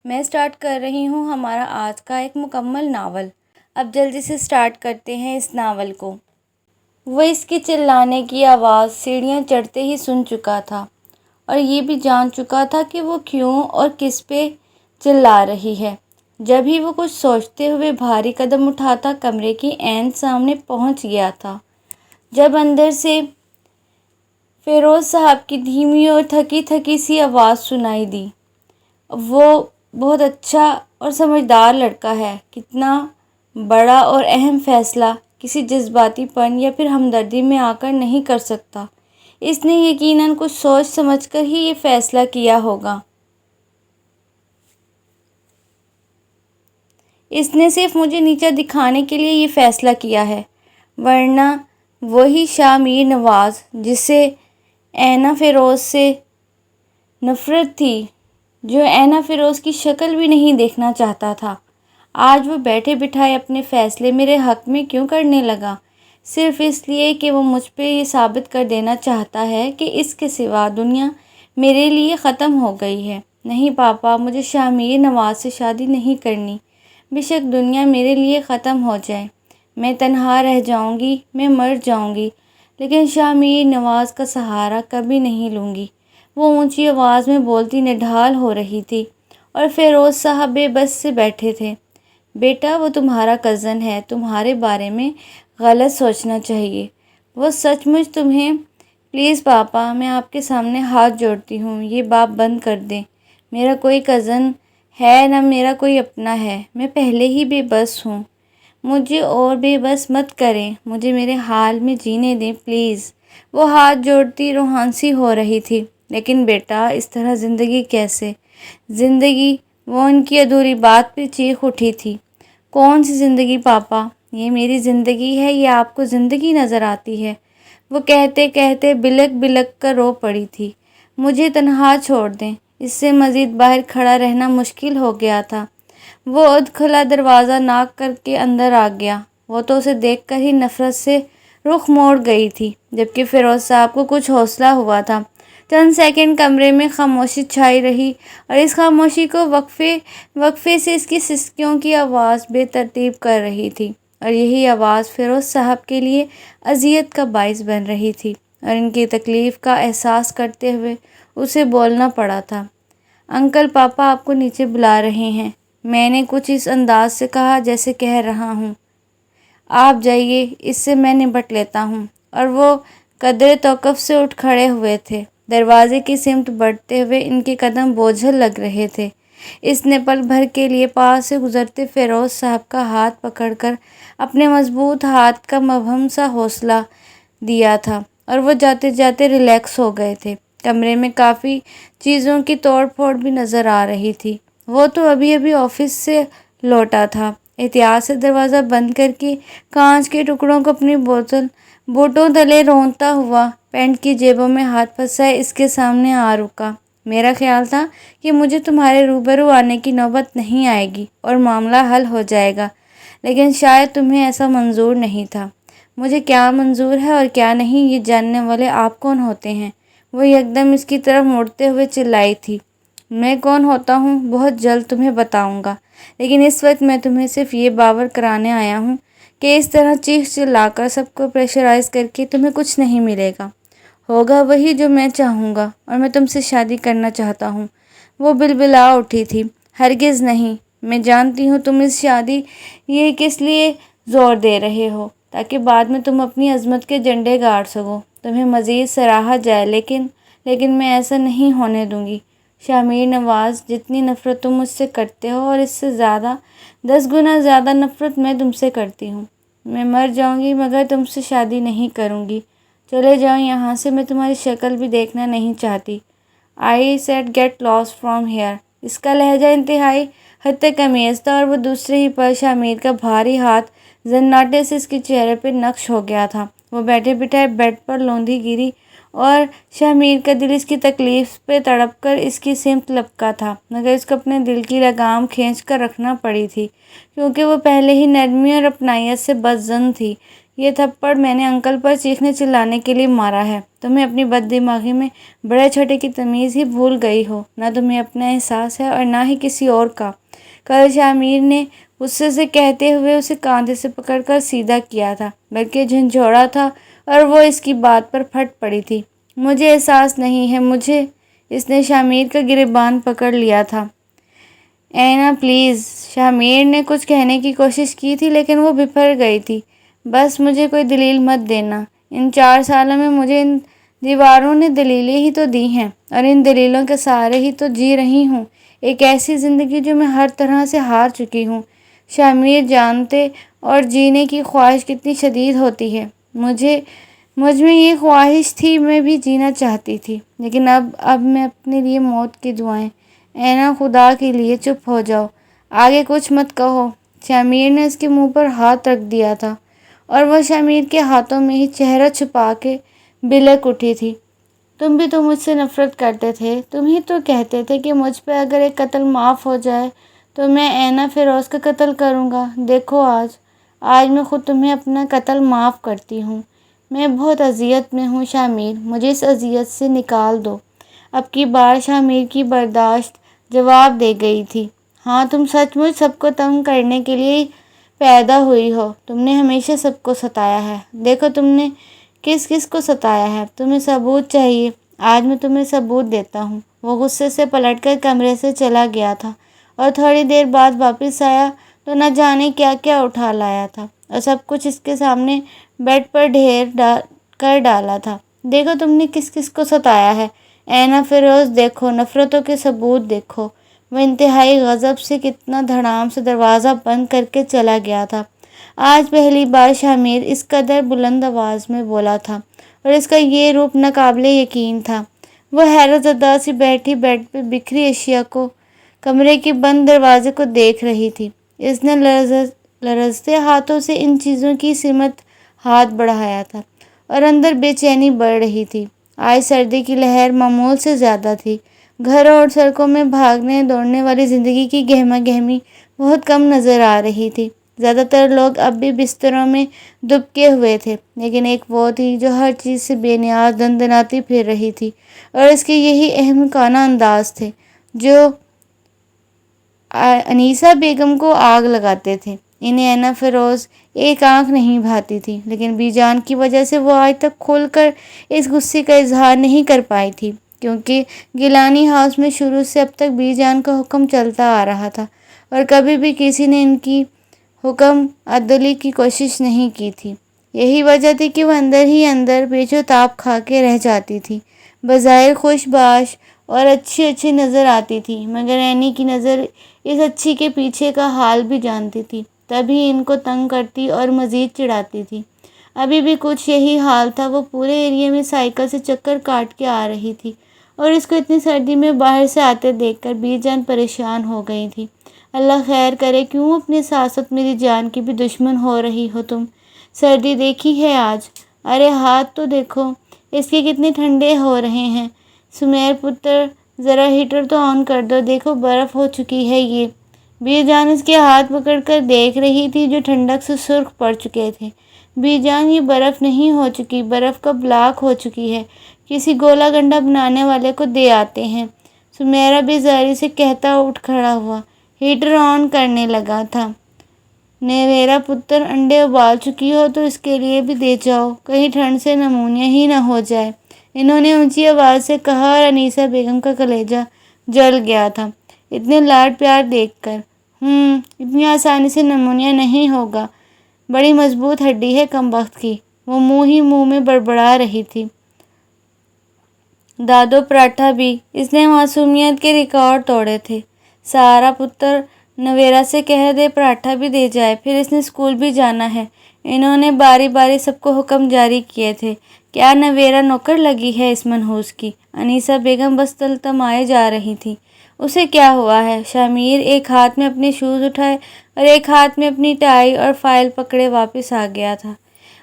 میں سٹارٹ کر رہی ہوں ہمارا آج کا ایک مکمل ناول۔ اب جلدی سے سٹارٹ کرتے ہیں اس ناول کو۔ وہ اس کے چلانے کی آواز سیڑھیاں چڑھتے ہی سن چکا تھا اور یہ بھی جان چکا تھا کہ وہ کیوں اور کس پہ چلا رہی ہے۔ جب ہی وہ کچھ سوچتے ہوئے بھاری قدم اٹھاتا کمرے کی عین سامنے پہنچ گیا تھا، جب اندر سے فیروز صاحب کی دھیمی اور تھکی تھکی سی آواز سنائی دی۔ وہ بہت اچھا اور سمجھدار لڑکا ہے، کتنا بڑا اور اہم فیصلہ کسی جذباتی پن یا پھر ہمدردی میں آ کر نہیں کر سکتا۔ اس نے یقیناً کچھ سوچ سمجھ کر ہی یہ فیصلہ کیا ہوگا۔ اس نے صرف مجھے نیچا دکھانے کے لیے یہ فیصلہ کیا ہے، ورنہ وہی شاہ میر نواز جسے اینا فیروز سے نفرت تھی، جو اینا فیروز کی شکل بھی نہیں دیکھنا چاہتا تھا، آج وہ بیٹھے بٹھائے اپنے فیصلے میرے حق میں کیوں کرنے لگا؟ صرف اس لیے کہ وہ مجھ پہ یہ ثابت کر دینا چاہتا ہے کہ اس کے سوا دنیا میرے لیے ختم ہو گئی ہے۔ نہیں پاپا، مجھے شاہ میر نواز سے شادی نہیں کرنی۔ بے شک دنیا میرے لیے ختم ہو جائے، میں تنہا رہ جاؤں گی، میں مر جاؤں گی، لیکن شاہ میر نواز کا سہارا کبھی نہیں لوں گی۔ وہ اونچی آواز میں بولتی نڈھال ہو رہی تھی اور فیروز صاحب بے بس سے بیٹھے تھے۔ بیٹا، وہ تمہارا کزن ہے، تمہارے بارے میں غلط سوچنا چاہیے۔ وہ سچ مچ تمہیں… پلیز پاپا، میں آپ کے سامنے ہاتھ جوڑتی ہوں، یہ بات بند کر دیں۔ میرا کوئی کزن ہے نہ میرا کوئی اپنا ہے، میں پہلے ہی بے بس ہوں۔ مجھے اور بے بس مت کریں، مجھے میرے حال میں جینے دیں پلیز۔ وہ ہاتھ جوڑتی روحان سی ہو رہی تھی۔ لیکن بیٹا، اس طرح زندگی کیسے؟ زندگی؟ وہ ان کی ادھوری بات پہ چیخ اٹھی تھی۔ کون سی زندگی پاپا؟ یہ میری زندگی ہے، یہ آپ کو زندگی نظر آتی ہے؟ وہ کہتے کہتے بلک بلک کر رو پڑی تھی۔ مجھے تنہا چھوڑ دیں۔ اس سے مزید باہر کھڑا رہنا مشکل ہو گیا تھا۔ وہ ادھ کھلا دروازہ ناک کر کے اندر آ گیا۔ وہ تو اسے دیکھ کر ہی نفرت سے رخ موڑ گئی تھی، جبکہ فیروز صاحب کو کچھ حوصلہ ہوا تھا۔ چند سیکنڈ کمرے میں خاموشی چھائی رہی اور اس خاموشی کو وقفے سے اس کی سسکیوں کی آواز بے ترتیب کر رہی تھی، اور یہی آواز فیروز صاحب کے لیے اذیت کا باعث بن رہی تھی اور ان کی تکلیف کا احساس کرتے ہوئے اسے بولنا پڑا تھا۔ انکل، پاپا آپ کو نیچے بلا رہے ہیں۔ میں نے کچھ اس انداز سے کہا جیسے کہہ رہا ہوں آپ جائیے، اس سے میں نبٹ لیتا ہوں، اور وہ قدرے توقف سے اٹھ کھڑے ہوئے تھے۔ دروازے کی سمت بڑھتے ہوئے ان کے قدم بوجھل لگ رہے تھے۔ اس نے پل بھر کے لیے پاس سے گزرتے فیروز صاحب کا ہاتھ پکڑ کر اپنے مضبوط ہاتھ کا مبہم سا حوصلہ دیا تھا اور وہ جاتے جاتے ریلیکس ہو گئے تھے۔ کمرے میں کافی چیزوں کی توڑ پھوڑ بھی نظر آ رہی تھی۔ وہ تو ابھی ابھی آفس سے لوٹا تھا۔ احتیاط سے دروازہ بند کر کے کانچ کے ٹکڑوں کو اپنی بوٹوں تلے رونتا ہوا پینٹ کی جیبوں میں ہاتھ پھنسائے اس کے سامنے آ رکا۔ میرا خیال تھا کہ مجھے تمہارے روبرو آنے کی نوبت نہیں آئے گی اور معاملہ حل ہو جائے گا، لیکن شاید تمہیں ایسا منظور نہیں تھا۔ مجھے کیا منظور ہے اور کیا نہیں یہ جاننے والے آپ کون ہوتے ہیں؟ وہ یکدم اس کی طرف مڑتے ہوئے چلائی تھی۔ میں کون ہوتا ہوں بہت جلد تمہیں بتاؤں گا، لیکن اس وقت میں تمہیں صرف یہ باور کرانے آیا ہوں کہ اس طرح چیخ چلا کر سب کو پریشرائز کر کے تمہیں کچھ نہیں ملے گا۔ ہوگا وہی جو میں چاہوں گا، اور میں تم سے شادی کرنا چاہتا ہوں۔ وہ بلبلا اٹھی تھی۔ ہرگز نہیں، میں جانتی ہوں تم اس شادی یہ کس لیے زور دے رہے ہو، تاکہ بعد میں تم اپنی عظمت کے جھنڈے گاڑ سکو، تمہیں مزید سراہا جائے، لیکن میں ایسا نہیں ہونے دوں گی۔ شاہ میر نواز، جتنی نفرت تم مجھ سے کرتے ہو اور اس سے زیادہ 10 گنا زیادہ نفرت میں تم سے کرتی ہوں۔ میں مر جاؤں گی مگر تم سے شادی نہیں کروں گی۔ چلے جاؤ یہاں سے، میں تمہاری شکل بھی دیکھنا نہیں چاہتی۔ I said get lost from here۔ اس کا لہجہ انتہائی حد تک امیز تھا اور وہ دوسرے ہی پل شاہ میر کا بھاری ہاتھ زناٹے سے اس کے چہرے پہ نقش ہو گیا تھا۔ وہ بیٹھے بٹھائے بیڈ پر لوندھی گری اور شاہ میر کا دل اس کی تکلیف پہ تڑپ کر اس کی سمت لپکا تھا، مگر اس کو اپنے دل کی لگام کھینچ کر رکھنا پڑی تھی، کیونکہ وہ پہلے ہی نرمی اور اپنائیت سے بدظن تھی۔ یہ تھپڑ میں نے انکل پر چیخنے چلانے کے لیے مارا ہے۔ تمہیں اپنی بد دماغی میں بڑے چھوٹے کی تمیز ہی بھول گئی ہو۔ نہ تمہیں اپنا احساس ہے اور نہ ہی کسی اور کا۔ کل شامیر نے غصے سے کہتے ہوئے اسے کاندھے سے پکڑ کر سیدھا کیا تھا، بلکہ جھنجھوڑا تھا اور وہ اس کی بات پر پھٹ پڑی تھی۔ مجھے احساس نہیں ہے مجھے۔ اس نے شامیر کا گریبان پکڑ لیا تھا۔ اینا پلیز۔ شامیر نے کچھ کہنے کی کوشش کی تھی لیکن وہ بھپر گئی تھی۔ بس مجھے کوئی دلیل مت دینا۔ ان 4 سالوں میں مجھے ان دیواروں نے دلیلیں ہی تو دی ہیں اور ان دلیلوں کے سہارے ہی تو جی رہی ہوں ایک ایسی زندگی جو میں ہر طرح سے ہار چکی ہوں۔ شامیر جانتے اور جینے کی خواہش کتنی شدید ہوتی ہے۔ مجھ میں یہ خواہش تھی، میں بھی جینا چاہتی تھی، لیکن اب میں اپنے لیے موت کی دعائیں۔ اینا خدا کے لیے چپ ہو جاؤ، آگے کچھ مت کہو۔ شامیر نے اس کے منہ پر ہاتھ رکھ دیا تھا اور وہ شامیر کے ہاتھوں میں ہی چہرہ چھپا کے بلک اٹھی تھی۔ تم بھی تو مجھ سے نفرت کرتے تھے، تم ہی تو کہتے تھے کہ مجھ پہ اگر ایک قتل معاف ہو جائے تو میں اینا فیروز کا قتل کروں گا۔ دیکھو آج میں خود تمہیں اپنا قتل معاف کرتی ہوں۔ میں بہت اذیت میں ہوں شامیر، مجھے اس اذیت سے نکال دو۔ اب کی بار شامیر کی برداشت جواب دے گئی تھی۔ ہاں، تم سچ مچ سب کو تنگ کرنے کے لیے پیدا ہوئی ہو۔ تم نے ہمیشہ سب کو ستایا ہے۔ دیکھو تم نے کس کو ستایا ہے۔ تمہیں ثبوت چاہیے، آج میں تمہیں ثبوت دیتا ہوں۔ وہ غصے سے پلٹ کر کمرے سے چلا گیا تھا اور تھوڑی دیر بعد واپس آیا تو نہ جانے کیا کیا اٹھا لایا تھا اور سب کچھ اس کے سامنے بیڈ پر ڈھیر کر ڈالا تھا۔ دیکھو تم نے کس کو ستایا ہے۔ اینا فیروز دیکھو، نفرتوں کے ثبوت دیکھو۔ وہ انتہائی غضب سے کتنا دھڑام سے دروازہ بند کر کے چلا گیا تھا۔ آج پہلی بار شامیر اس قدر بلند آواز میں بولا تھا اور اس کا یہ روپ ناقابل یقین تھا۔ وہ حیرت زدہ سی بیٹھی بیڈ پہ بکھری اشیاء کو، کمرے کے بند دروازے کو دیکھ رہی تھی۔ اس نے لرزتے ہاتھوں سے ان چیزوں کی سمت ہاتھ بڑھایا تھا اور اندر بے چینی بڑھ رہی تھی۔ آج سردی کی لہر معمول سے زیادہ تھی۔ گھروں اور سڑکوں میں بھاگنے دوڑنے والی زندگی کی گہما گہمی بہت کم نظر آ رہی تھی۔ زیادہ تر لوگ اب بھی بستروں میں دبکے ہوئے تھے، لیکن ایک وہ تھی جو ہر چیز سے بے نیاز دندناتی پھر رہی تھی، اور اس کے یہی احمقانہ انداز تھے جو انیسہ بیگم کو آگ لگاتے تھے۔ انہیں اینا فیروز ایک آنکھ نہیں بھاتی تھی، لیکن بی جان کی وجہ سے وہ آج تک کھل کر اس غصے کا اظہار نہیں کر پائی تھی، کیونکہ گیلانی ہاؤس میں شروع سے اب تک بی جان کا حکم چلتا آ رہا تھا اور کبھی بھی کسی نے ان کی حکم عدلی کی کوشش نہیں کی تھی۔ یہی وجہ تھی کہ وہ اندر ہی اندر پیچ و تاب کھا کے رہ جاتی تھی۔ بظاہر خوش باش اور اچھی نظر آتی تھی، مگر اینی کی نظر اس اچھی کے پیچھے کا حال بھی جانتی تھی، تبھی ان کو تنگ کرتی اور مزید چڑھاتی تھی۔ ابھی بھی کچھ یہی حال تھا۔ وہ پورے ایریے میں سائیکل سے چکر کاٹ کے آ رہی تھی اور اس کو اتنی سردی میں باہر سے آتے دیکھ کر بی جان پریشان ہو گئی تھی۔ اللہ خیر کرے، کیوں اپنے ساتھ ساتھ میری جان کی بھی دشمن ہو رہی ہو تم؟ سردی دیکھی ہے آج؟ ارے ہاتھ تو دیکھو، اس کے کتنے ٹھنڈے ہو رہے ہیں۔ سمیر پتر، ذرا ہیٹر تو آن کر دو، دیکھو برف ہو چکی ہے یہ۔ بی جان اس کے ہاتھ پکڑ کر دیکھ رہی تھی جو ٹھنڈک سے سرخ پڑ چکے تھے۔ بی جان، یہ برف نہیں ہو چکی، برف کا بلاک ہو چکی ہے، کسی گولا گنڈا بنانے والے کو دے آتے ہیں۔ سمیرا بھی زاری سے کہتا اٹھ کھڑا ہوا، ہیٹر آن کرنے لگا تھا۔ میرا پتر، انڈے ابال چکی ہو تو اس کے لیے بھی دے جاؤ، کہیں ٹھنڈ سے نمونیا ہی نہ ہو جائے، انہوں نے اونچی آواز سے کہا، اور انیسہ بیگم کا کلیجہ جل گیا تھا اتنے لاڈ پیار دیکھ کر۔ اتنی آسانی سے نمونیا نہیں ہوگا، بڑی مضبوط ہڈی ہے کمبخت کی، وہ منہ ہی منہ میں بڑبڑا رہی تھی۔ دادو پراٹھا بھی۔ اس نے معصومیت کے ریکارڈ توڑے تھے۔ سارا پتر، نویرا سے کہہ دے پراٹھا بھی دے جائے، پھر اس نے اسکول بھی جانا ہے۔ انہوں نے باری باری سب کو حکم جاری کیے تھے۔ کیا نویرا نوکر لگی ہے اس منحوس کی؟ انیسہ بیگم بس تلتمائے جا رہی تھی۔ اسے کیا ہوا ہے؟ شامیر ایک ہاتھ میں اپنے شوز اٹھائے اور ایک ہاتھ میں اپنی ٹائی اور فائل پکڑے واپس آ گیا تھا،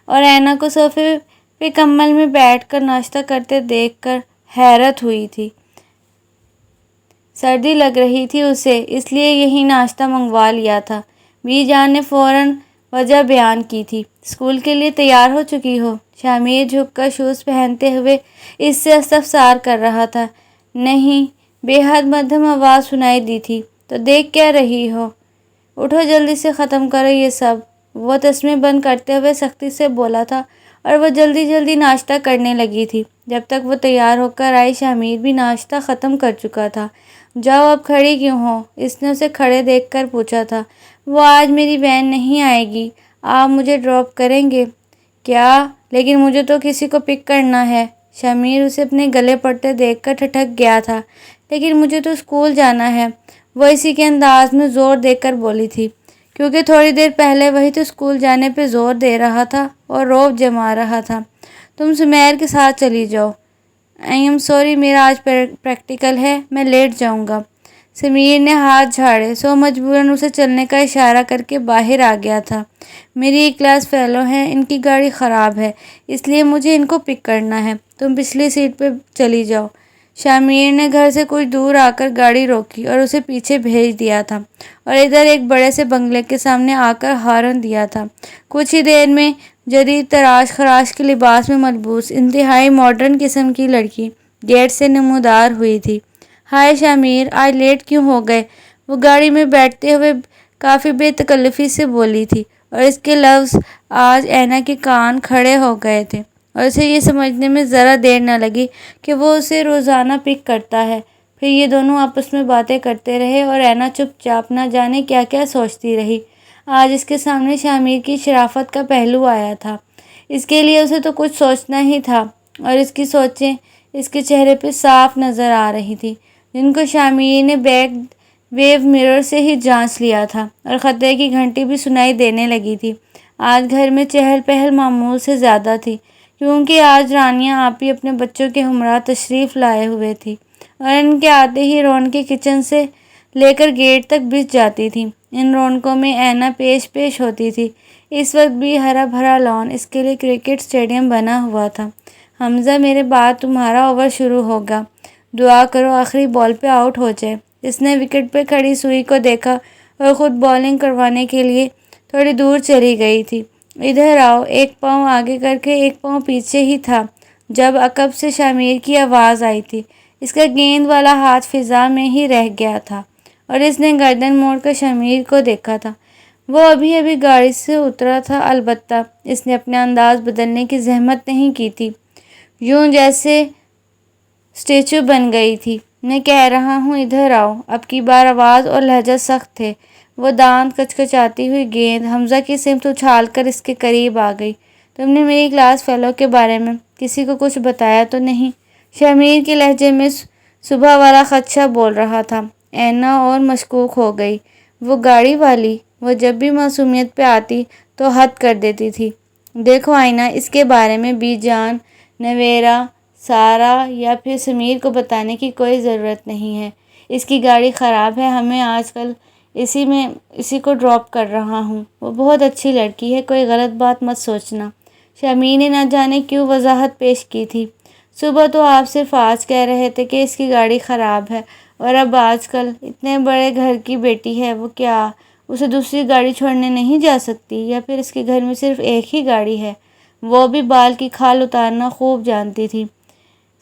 اور اینا کو صوفے پہ کمبل میں بیٹھ کر ناشتہ کرتے دیکھ کر حیرت ہوئی تھی۔ سردی لگ رہی تھی اسے، اس لیے یہی ناشتہ منگوا لیا تھا۔ بی جان نے فوراً وجہ بیان کی تھی۔ اسکول کے لیے تیار ہو چکی ہو؟ شامیر جھک کر شوز پہنتے ہوئے اس سے استفسار کر رہا تھا۔ نہیں، بے حد مدھم آواز سنائی دی تھی۔ تو دیکھ کیا رہی ہو؟ اٹھو، جلدی سے ختم کرو یہ سب، وہ تسمے بند کرتے ہوئے سختی سے بولا تھا، اور وہ جلدی جلدی ناشتہ کرنے لگی تھی۔ جب تک وہ تیار ہو کر آئی شامیر بھی ناشتہ ختم کر چکا تھا۔ جاؤ، اب کھڑی کیوں ہو؟ اس نے اسے کھڑے دیکھ کر پوچھا تھا۔ وہ آج میری وین نہیں آئے گی، آپ مجھے ڈراپ کریں گے کیا؟ لیکن مجھے تو کسی کو پک کرنا ہے۔ شامیر اسے اپنے گلے پڑتے دیکھ کر ٹھٹک گیا تھا۔ لیکن مجھے تو اسکول جانا ہے، وہ اسی کے انداز میں زور دے کر بولی تھی، کیونکہ تھوڑی دیر پہلے وہی تو اسکول جانے پہ زور دے رہا تھا اور روب جما رہا تھا۔ تم سمیر کے ساتھ چلی جاؤ۔ آئی ایم سوری، میرا آج پریکٹیکل ہے، میں لیٹ جاؤں گا۔ سمیر نے ہاتھ جھاڑے، سو مجبوراً اسے چلنے کا اشارہ کر کے باہر آ گیا تھا۔ میری ایک کلاس فیلو ہیں، ان کی گاڑی خراب ہے، اس لیے مجھے ان کو پک کرنا ہے، تم پچھلی سیٹ پہ چلی جاؤ۔ شامیر نے گھر سے کچھ دور آ کر گاڑی روکی اور اسے پیچھے بھیج دیا تھا، اور ادھر ایک بڑے سے بنگلے کے سامنے آ کر ہارن دیا تھا۔ کچھ ہی دیر میں جدید تراش خراش کے لباس میں ملبوس انتہائی ماڈرن قسم کی لڑکی گیٹ سے نمودار ہوئی تھی۔ ہائے شامیر، آج لیٹ کیوں ہو گئے؟ وہ گاڑی میں بیٹھتے ہوئے کافی بے تکلفی سے بولی تھی، اور اس کے لفظ آج اینا کے کان کھڑے ہو گئے تھے، اور اسے یہ سمجھنے میں ذرا دیر نہ لگی کہ وہ اسے روزانہ پک کرتا ہے۔ پھر یہ دونوں آپس میں باتیں کرتے رہے اور اینا چپ چاپ نہ جانے کیا کیا سوچتی رہی۔ آج اس کے سامنے شامیر کی شرافت کا پہلو آیا تھا۔ اس کے لیے اسے تو کچھ سوچنا ہی تھا، اور اس کی سوچیں اس کے چہرے پہ صاف نظر آ رہی تھی، جن کو شامیر نے بیک ویو مرر سے ہی جانچ لیا تھا، اور خطرے کی گھنٹی بھی سنائی دینے لگی تھی۔ آج گھر میں چہل پہل معمول سے زیادہ تھی، کیونکہ آج رانیہ آپی اپنے بچوں کے ہمراہ تشریف لائے ہوئے تھی، اور ان کے آتے ہی رونقیں کچن سے لے کر گیٹ تک بچھ جاتی تھیں۔ ان رونقوں میں اینا پیش ہوتی تھی۔ اس وقت بھی ہرا بھرا لان اس کے لیے کرکٹ اسٹیڈیم بنا ہوا تھا۔ حمزہ، میرے بعد تمہارا اوور شروع ہوگا، دعا کرو آخری بال پہ آؤٹ ہو جائے۔ اس نے وکٹ پہ کھڑی سوئی کو دیکھا اور خود بالنگ کروانے کے لیے تھوڑی دور چلی گئی تھی۔ ادھر آؤ، ایک پاؤں آگے کر کے ایک پاؤں پیچھے ہی تھا جب عقب سے شامیر کی آواز آئی تھی۔ اس کا گیند والا ہاتھ فضا میں ہی رہ گیا تھا، اور اس نے گردن موڑ کر شامیر کو دیکھا تھا۔ وہ ابھی ابھی گاڑی سے اترا تھا، البتہ اس نے اپنا انداز بدلنے کی زحمت نہیں کی تھی، یوں جیسے اسٹیچو بن گئی تھی۔ میں کہہ رہا ہوں ادھر آؤ۔ اب کی بار آواز اور لہجہ سخت تھے۔ وہ دانت کچکچاتی ہوئی گیند حمزہ کی سمت اچھال کر اس کے قریب آ گئی۔ تم نے میری کلاس فیلو کے بارے میں کسی کو کچھ بتایا تو نہیں؟ شامیر کے لہجے میں صبح والا خدشہ بول رہا تھا۔ اینا اور مشکوک ہو گئی۔ وہ گاڑی والی، وہ جب بھی معصومیت پہ آتی تو حد کر دیتی تھی۔ دیکھو آئینہ، اس کے بارے میں بی جان، نویرا، سارا یا پھر سمیر کو بتانے کی کوئی ضرورت نہیں ہے۔ اس کی گاڑی خراب ہے، ہمیں آج کل اسی کو ڈراپ کر رہا ہوں۔ وہ بہت اچھی لڑکی ہے، کوئی غلط بات مت سوچنا۔ شامیر نے نہ جانے کیوں وضاحت پیش کی تھی۔ صبح تو آپ صرف آج کہہ رہے تھے کہ اس کی گاڑی خراب ہے، اور اب آج کل اتنے بڑے گھر کی بیٹی ہے، وہ کیا اسے دوسری گاڑی چھوڑنے نہیں جا سکتی؟ یا پھر اس کے گھر میں صرف ایک ہی گاڑی ہے؟ وہ بھی بال کی کھال اتارنا خوب جانتی تھی۔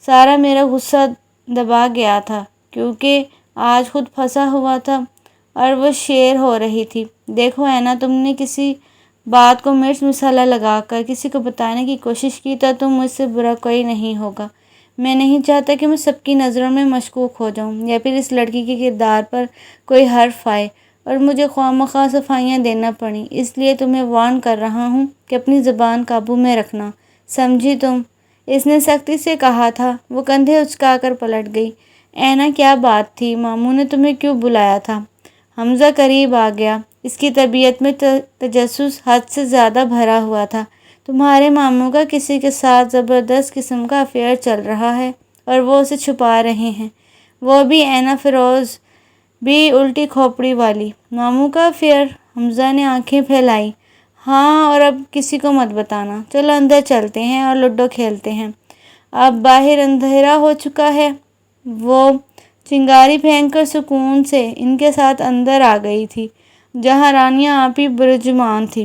سارا میرا غصہ دبا گیا تھا، کیونکہ آج خود پھنسا ہوا تھا اور وہ شیر ہو رہی تھی۔ دیکھو اینا، تم نے کسی بات کو مرچ مسالہ لگا کر کسی کو بتانے کی کوشش کی تو تم مجھ سے برا کوئی نہیں ہوگا۔ میں نہیں چاہتا کہ میں سب کی نظروں میں مشکوک ہو جاؤں، یا پھر اس لڑکی کے کردار پر کوئی حرف آئے اور مجھے خواہ مخواہ صفائیاں دینا پڑیں۔ اس لیے تمہیں وارن کر رہا ہوں کہ اپنی زبان قابو میں رکھنا، سمجھی تم؟ اس نے سختی سے کہا تھا۔ وہ کندھے اچکا کر پلٹ گئی۔ اینا، کیا بات تھی؟ ماموں نے تمہیں کیوں بلایا تھا؟ حمزہ قریب آ گیا۔ اس کی طبیعت میں تجسس حد سے زیادہ بھرا ہوا تھا۔ تمہارے ماموں کا کسی کے ساتھ زبردست قسم کا افیئر چل رہا ہے، اور وہ اسے چھپا رہے ہیں، وہ بھی اینا فیروز بھی الٹی کھوپڑی والی۔ ماموں کا افیئر؟ حمزہ نے آنکھیں پھیلائیں۔ ہاں، اور اب کسی کو مت بتانا۔ چلو اندر چلتے ہیں اور لوڈو کھیلتے ہیں، اب باہر اندھیرا ہو چکا ہے۔ وہ چنگاری پھینک کر سکون سے ان کے ساتھ اندر آ گئی تھی، جہاں رانیہ آپی برجمان تھی۔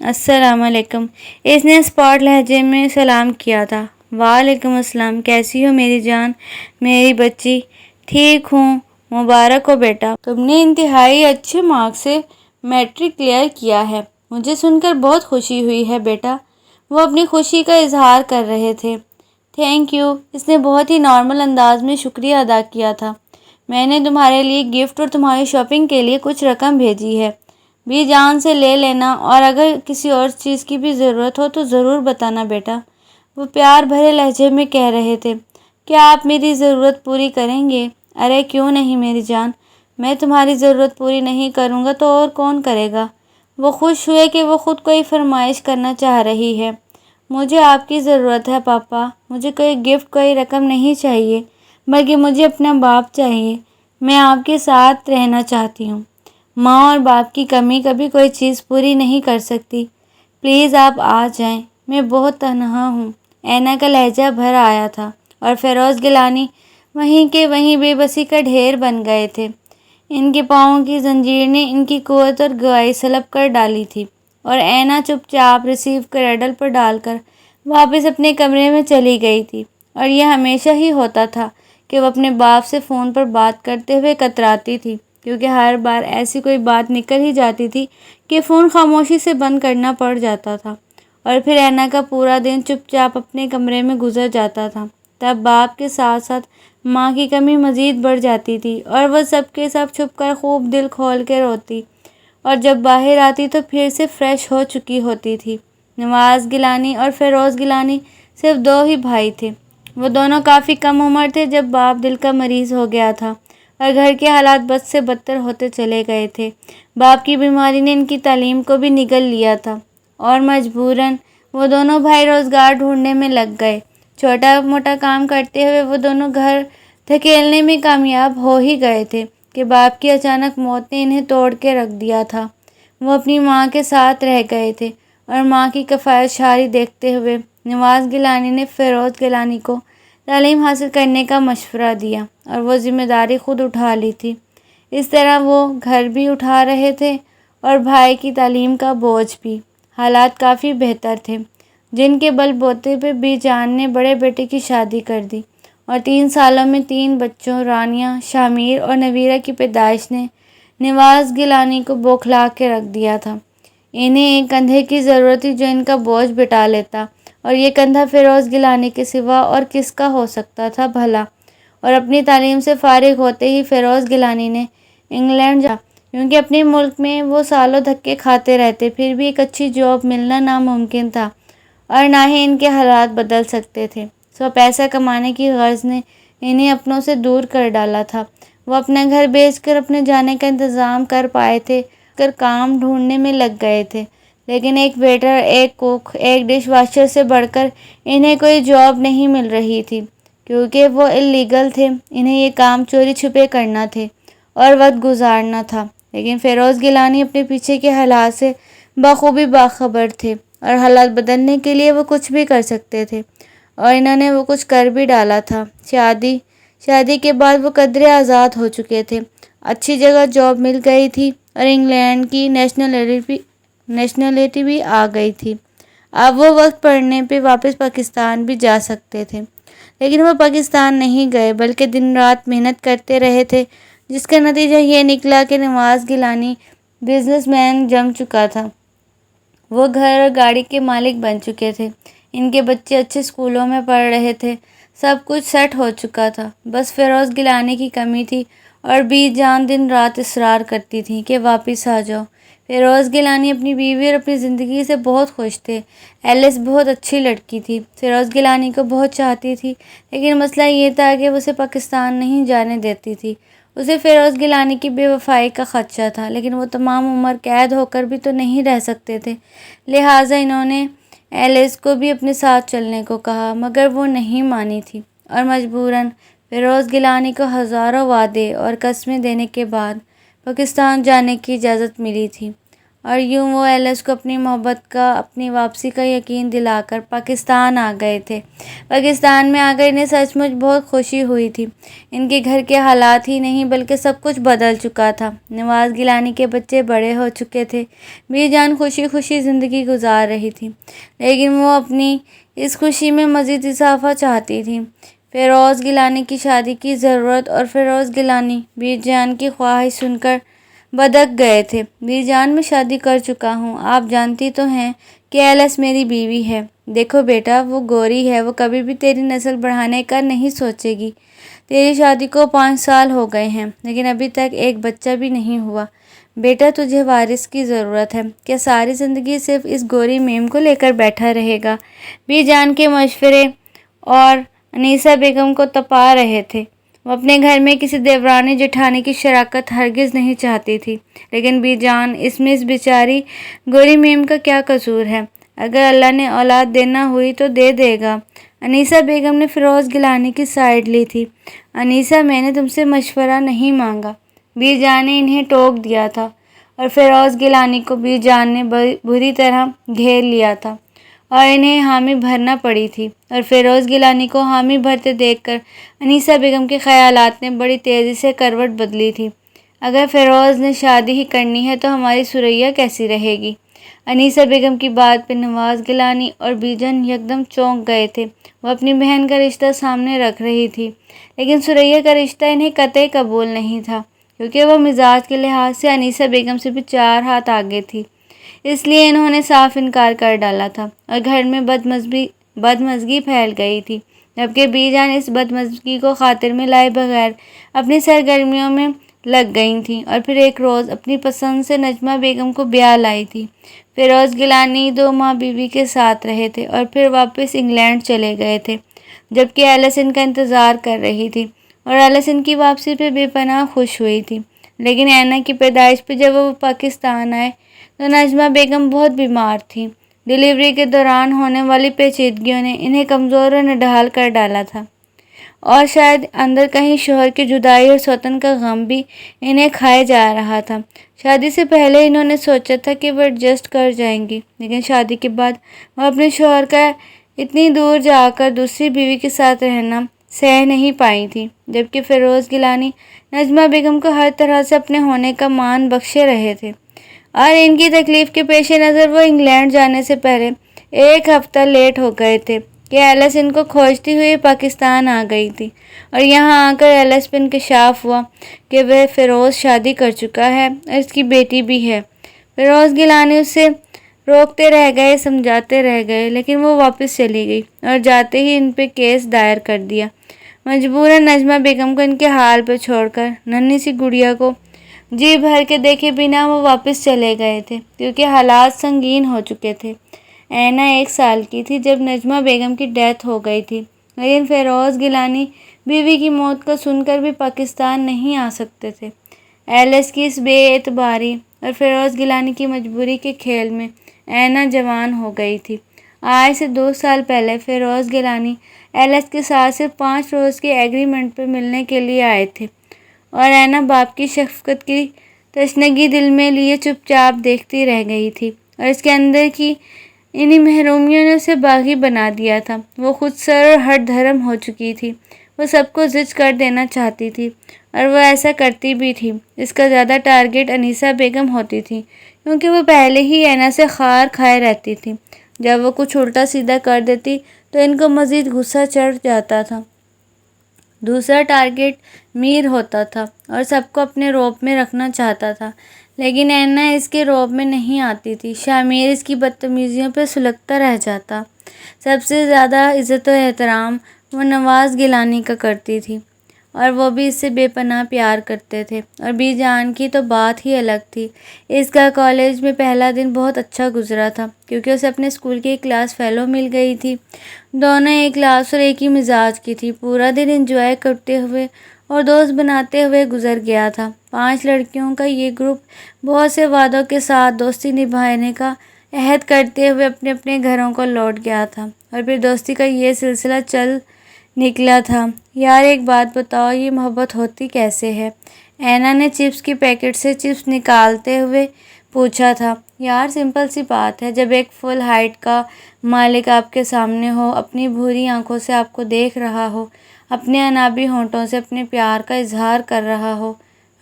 السلام علیکم۔ اس نے اسپاٹ لہجے میں سلام کیا تھا۔ وعلیکم السلام، کیسی ہو میری جان، میری بچی؟ ٹھیک ہوں، مبارک ہو بیٹا، تم نے انتہائی اچھے مارکس سے میٹرک کلیئر کیا ہے، مجھے سن کر بہت خوشی ہوئی ہے بیٹا۔ وہ اپنی خوشی کا اظہار کر رہے تھے۔ تھینک یو، اس نے بہت ہی نارمل انداز میں شکریہ ادا کیا تھا۔ میں نے تمہارے لیے گفٹ اور تمہاری شاپنگ کے لیے کچھ رقم بھیجی ہے، بھی جان سے لے لینا، اور اگر کسی اور چیز کی بھی ضرورت ہو تو ضرور بتانا بیٹا۔ وہ پیار بھرے لہجے میں کہہ رہے تھے۔ کیا آپ میری ضرورت پوری کریں گے؟ ارے کیوں نہیں میری جان، میں تمہاری ضرورت پوری نہیں کروں گا تو اور کون کرے گا؟ وہ خوش ہوئے کہ وہ خود کوئی فرمائش کرنا چاہ رہی ہے۔ مجھے آپ کی ضرورت ہے پاپا، مجھے کوئی گفٹ، کوئی رقم نہیں چاہیے، بلکہ مجھے اپنا باپ چاہیے۔ میں آپ کے ساتھ رہنا چاہتی ہوں۔ ماں اور باپ کی کمی کبھی کوئی چیز پوری نہیں کر سکتی۔ پلیز آپ آ جائیں، میں بہت تنہا ہوں۔ اینا کا لہجہ بھر آیا تھا اور فیروز گیلانی وہیں کے وہیں بے بسی کا ڈھیر بن گئے تھے۔ ان کے پاؤں کی زنجیر نے ان کی قوت اور گواہی سلب کر ڈالی تھی، اور اینا چپ چاپ ریسیو کریڈل پر ڈال کر واپس اپنے کمرے میں چلی گئی تھی۔ اور یہ ہمیشہ ہی ہوتا تھا کہ وہ اپنے باپ سے فون پر بات کرتے ہوئے کتراتی تھی، کیونکہ ہر بار ایسی کوئی بات نکل ہی جاتی تھی کہ فون خاموشی سے بند کرنا پڑ جاتا تھا، اور پھر اینا کا پورا دن چپ چاپ اپنے کمرے میں گزر جاتا تھا۔ تب باپ کے ساتھ ساتھ ماں کی کمی مزید بڑھ جاتی تھی، اور وہ سب کے سب چھپ کر خوب دل کھول کے روتی، اور جب باہر آتی تو پھر سے فریش ہو چکی ہوتی تھی۔ نواز گیلانی اور فیروز گیلانی صرف دو ہی بھائی تھے۔ وہ دونوں کافی کم عمر تھے جب باپ دل کا مریض ہو گیا تھا، اور گھر کے حالات بد سے بدتر ہوتے چلے گئے تھے۔ باپ کی بیماری نے ان کی تعلیم کو بھی نگل لیا تھا، اور مجبوراً وہ دونوں بھائی روزگار ڈھونڈنے میں لگ گئے۔ چھوٹا موٹا کام کرتے ہوئے وہ دونوں گھر دھکیلنے میں کامیاب ہو ہی گئے تھے کہ باپ کی اچانک موت نے انہیں توڑ کے رکھ دیا تھا۔ وہ اپنی ماں کے ساتھ رہ گئے تھے، اور ماں کی کفایت شعاری دیکھتے ہوئے نواز گیلانی نے فیروز گیلانی کو تعلیم حاصل کرنے کا مشورہ دیا، اور وہ ذمہ داری خود اٹھا لی تھی۔ اس طرح وہ گھر بھی اٹھا رہے تھے اور بھائی کی تعلیم کا بوجھ بھی۔ حالات کافی بہتر تھے، جن کے بل بوتے پہ بی جان نے بڑے بیٹے کی شادی کر دی، اور 3 سالوں میں 3 بچوں رانیہ، شامیر اور نویرہ کی پیدائش نے نواز گیلانی کو بوکھلا کے رکھ دیا تھا۔ انہیں ایک کندھے کی ضرورت تھی جو ان کا بوجھ بٹا لیتا، اور یہ کندھا فیروز گیلانی کے سوا اور کس کا ہو سکتا تھا بھلا؟ اور اپنی تعلیم سے فارغ ہوتے ہی فیروز گیلانی نے انگلینڈ جا، کیونکہ اپنے ملک میں وہ سالوں دھکے کھاتے رہتے پھر بھی ایک اچھی جاب ملنا ناممکن تھا، اور نہ ہی ان کے حالات بدل سکتے تھے۔ پیسہ کمانے کی غرض نے انہیں اپنوں سے دور کر ڈالا تھا۔ وہ اپنا گھر بیچ کر اپنے جانے کا انتظام کر پائے تھے، کر کام ڈھونڈنے میں لگ گئے تھے، لیکن ایک ویٹر، ایک کوک، ایک ڈش واشر سے بڑھ کر انہیں کوئی جاب نہیں مل رہی تھی، کیونکہ وہ اللیگل تھے۔ انہیں یہ کام چوری چھپے کرنا تھے اور وقت گزارنا تھا، لیکن فیروز گیلانی اپنے پیچھے کے حالات سے بخوبی باخبر تھے، اور حالات بدلنے کے لیے وہ کچھ بھی کر سکتے تھے، اور انہوں نے وہ کچھ کر بھی ڈالا تھا۔ شادی کے بعد وہ قدرے آزاد ہو چکے تھے، اچھی جگہ جاب مل گئی تھی، اور انگلینڈ کی نیشنلٹی بھی آ گئی تھی۔ اب وہ وقت پڑنے پہ واپس پاکستان بھی جا سکتے تھے، لیکن وہ پاکستان نہیں گئے، بلکہ دن رات محنت کرتے رہے تھے، جس کا نتیجہ یہ نکلا کہ نواز گیلانی بزنس مین جم چکا تھا۔ وہ گھر اور گاڑی کے مالک بن چکے تھے، ان کے بچے اچھے اسکولوں میں پڑھ رہے تھے، سب کچھ سیٹ ہو چکا تھا۔ بس فیروز گیلانی کی کمی تھی، اور بی جان دن رات اصرار کرتی تھی کہ واپس آ جاؤ۔ فیروز گیلانی اپنی بیوی اور اپنی زندگی سے بہت خوش تھے۔ ایلس بہت اچھی لڑکی تھی، فیروز گیلانی کو بہت چاہتی تھی، لیکن مسئلہ یہ تھا کہ وہ اسے پاکستان نہیں جانے دیتی تھی۔ اسے فیروز گیلانی کی بے وفائی کا خدشہ تھا، لیکن وہ تمام عمر قید ہو کر بھی تو نہیں رہ سکتے تھے، لہٰذا انہوں نے ایلس کو بھی اپنے ساتھ چلنے کو کہا، مگر وہ نہیں مانی تھی، اور مجبوراً فیروز گیلانی کو ہزاروں وعدے اور قسمیں دینے کے بعد پاکستان جانے کی اجازت ملی تھی۔ اور یوں وہ ایلس کو اپنی محبت کا، اپنی واپسی کا یقین دلا کر پاکستان آ گئے تھے۔ پاکستان میں آ کر انہیں سچ مچ بہت خوشی ہوئی تھی۔ ان کے گھر کے حالات ہی نہیں بلکہ سب کچھ بدل چکا تھا۔ نواز گیلانی کے بچے بڑے ہو چکے تھے۔ بی جان خوشی خوشی زندگی گزار رہی تھی، لیکن وہ اپنی اس خوشی میں مزید اضافہ چاہتی تھی۔ فیروز گیلانی کی شادی کی ضرورت اور فیروز گیلانی بی جان کی خواہش سن کر بدک گئے تھے۔ بی جان، میں شادی کر چکا ہوں، آپ جانتی تو ہیں کہ ایلس میری بیوی ہے۔ دیکھو بیٹا، وہ گوری ہے، وہ کبھی بھی تیری نسل بڑھانے کا نہیں سوچے گی۔ تیری شادی کو 5 سال ہو گئے ہیں لیکن ابھی تک ایک بچہ بھی نہیں ہوا۔ بیٹا، تجھے وارث کی ضرورت ہے۔ کیا ساری زندگی صرف اس گوری میم کو لے کر بیٹھا رہے گا؟ بی جان کے مشورے اور انیسہ بیگم کو تپا رہے تھے۔ وہ اپنے گھر میں کسی دیورانی جٹھانی کی شراکت ہرگز نہیں چاہتی تھی، لیکن بی جان، اس میں اس بیچاری گوری میم کا کیا قصور ہے؟ اگر اللہ نے اولاد دینا ہوئی تو دے دے گا۔ انیسہ بیگم نے فیروز گیلانی کی سائیڈ لی تھی۔ انیسہ، میں نے تم سے مشورہ نہیں مانگا، بی جان نے انہیں ٹوک دیا تھا، اور فیروز گیلانی کو بی جان نے بری طرح گھیر لیا تھا اور انہیں حامی بھرنا پڑی تھی۔ اور فیروز گیلانی کو حامی بھرتے دیکھ کر انیسہ بیگم کے خیالات نے بڑی تیزی سے کروٹ بدلی تھی۔ اگر فیروز نے شادی ہی کرنی ہے تو ہماری ثریا کیسی رہے گی؟ انیسہ بیگم کی بات پہ نواز گیلانی اور بی جان یکدم چونک گئے تھے۔ وہ اپنی بہن کا رشتہ سامنے رکھ رہی تھی، لیکن ثریا کا رشتہ انہیں قطعی قبول نہیں تھا، کیونکہ وہ مزاج کے لحاظ سے انیسہ بیگم سے بھی 4 ہاتھ آگے تھی۔ اس لیے انہوں نے صاف انکار کر ڈالا تھا اور گھر میں بدمزگی پھیل گئی تھی، جبکہ بی جان اس بدمزگی کو خاطر میں لائے بغیر اپنی سرگرمیوں میں لگ گئی تھیں، اور پھر ایک روز اپنی پسند سے نجمہ بیگم کو بیاہ لائی تھی۔ فیروز گیلانی 2 ماہ بیوی کے ساتھ رہے تھے اور پھر واپس انگلینڈ چلے گئے تھے، جبکہ ایلس ان کا انتظار کر رہی تھی، اور ایلس ان کی واپسی پہ بے پناہ خوش ہوئی تھی۔ لیکن اینا کی پیدائش پہ جب وہ پاکستان آئے تو نجمہ بیگم بہت بیمار تھیں۔ ڈیلیوری کے دوران ہونے والی پیچیدگیوں نے انہیں کمزور اور نڈھال کر ڈالا تھا، اور شاید اندر کہیں شوہر کی جدائی اور سوتن کا غم بھی انہیں کھائے جا رہا تھا۔ شادی سے پہلے انہوں نے سوچا تھا کہ وہ ایڈجسٹ کر جائیں گی، لیکن شادی کے بعد وہ اپنے شوہر کا اتنی دور جا کر دوسری بیوی کے ساتھ رہنا سہ نہیں پائی تھی، جبکہ فیروز گیلانی نجمہ بیگم کو ہر طرح سے اپنے ہونے کا مان بخشے رہے تھے، اور ان کی تکلیف کے پیش نظر وہ انگلینڈ جانے سے پہلے 1 ہفتہ لیٹ ہو گئے تھے کہ ایلس ان کو کھوجتی ہوئی پاکستان آ گئی تھی، اور یہاں آ کر ایلس پہ انکشاف ہوا کہ وہ فیروز شادی کر چکا ہے اور اس کی بیٹی بھی ہے۔ فیروز گیلانی اسے روکتے رہ گئے، سمجھاتے رہ گئے، لیکن وہ واپس چلی گئی اور جاتے ہی ان پہ کیس دائر کر دیا۔ مجبوراً نجمہ بیگم کو ان کے حال پہ چھوڑ کر ننھی سی گڑیا کو جی بھر کے دیکھے بنا وہ واپس چلے گئے تھے، کیونکہ حالات سنگین ہو چکے تھے۔ اینا 1 سال کی تھی جب نجمہ بیگم کی ڈیتھ ہو گئی تھی، لیکن فیروز گیلانی بیوی کی موت کا سن کر بھی پاکستان نہیں آ سکتے تھے۔ ایلس کی اس بے اعتباری اور فیروز گیلانی کی مجبوری کے کھیل میں اینا جوان ہو گئی تھی۔ آج سے 2 سال پہلے فیروز گیلانی ایلس کے ساتھ صرف 5 روز کے ایگریمنٹ پہ ملنے کے لیے آئے تھے، اور اینا باپ کی شفقت کی تشنگی دل میں لیے چپ چاپ دیکھتی رہ گئی تھی، اور اس کے اندر کی انہی محرومیوں نے اسے باغی بنا دیا تھا۔ وہ خود سر اور ہٹ دھرم ہو چکی تھی، وہ سب کو زج کر دینا چاہتی تھی، اور وہ ایسا کرتی بھی تھی۔ اس کا زیادہ ٹارگٹ انیسہ بیگم ہوتی تھی، کیونکہ وہ پہلے ہی اینا سے خار کھائے رہتی تھی۔ جب وہ کچھ الٹا سیدھا کر دیتی تو ان کو مزید غصہ چڑھ جاتا تھا۔ دوسرا ٹارگٹ میر ہوتا تھا اور سب کو اپنے روب میں رکھنا چاہتا تھا، لیکن اینا اس کے روب میں نہیں آتی تھی۔ شامیر اس کی بدتمیزیوں پہ سلگتا رہ جاتا۔ سب سے زیادہ عزت و احترام وہ نواز گیلانی کا کرتی تھی، اور وہ بھی اس سے بے پناہ پیار کرتے تھے۔ اور بی جان کی تو بات ہی الگ تھی۔ اس کا کالج میں پہلا دن بہت اچھا گزرا تھا، کیونکہ اسے اپنے اسکول کی ایک کلاس فیلو مل گئی تھی۔ دونوں ایک کلاس اور ایک ہی مزاج کی تھی۔ پورا دن انجوائے کرتے ہوئے اور دوست بناتے ہوئے گزر گیا تھا۔ 5 لڑکیوں کا یہ گروپ بہت سے وعدوں کے ساتھ دوستی نبھانے کا عہد کرتے ہوئے اپنے اپنے گھروں کو لوٹ گیا تھا، اور پھر دوستی کا یہ سلسلہ چل نکلا تھا۔ یار ایک بات بتاؤ، یہ محبت ہوتی کیسے ہے؟ اینا نے چپس کی پیکٹ سے چپس نکالتے ہوئے پوچھا تھا۔ یار سمپل سی بات ہے، جب ایک فل ہائٹ کا مالک آپ کے سامنے ہو، اپنی بھوری آنکھوں سے آپ کو دیکھ رہا ہو، اپنے انابی ہونٹوں سے اپنے پیار کا اظہار کر رہا ہو،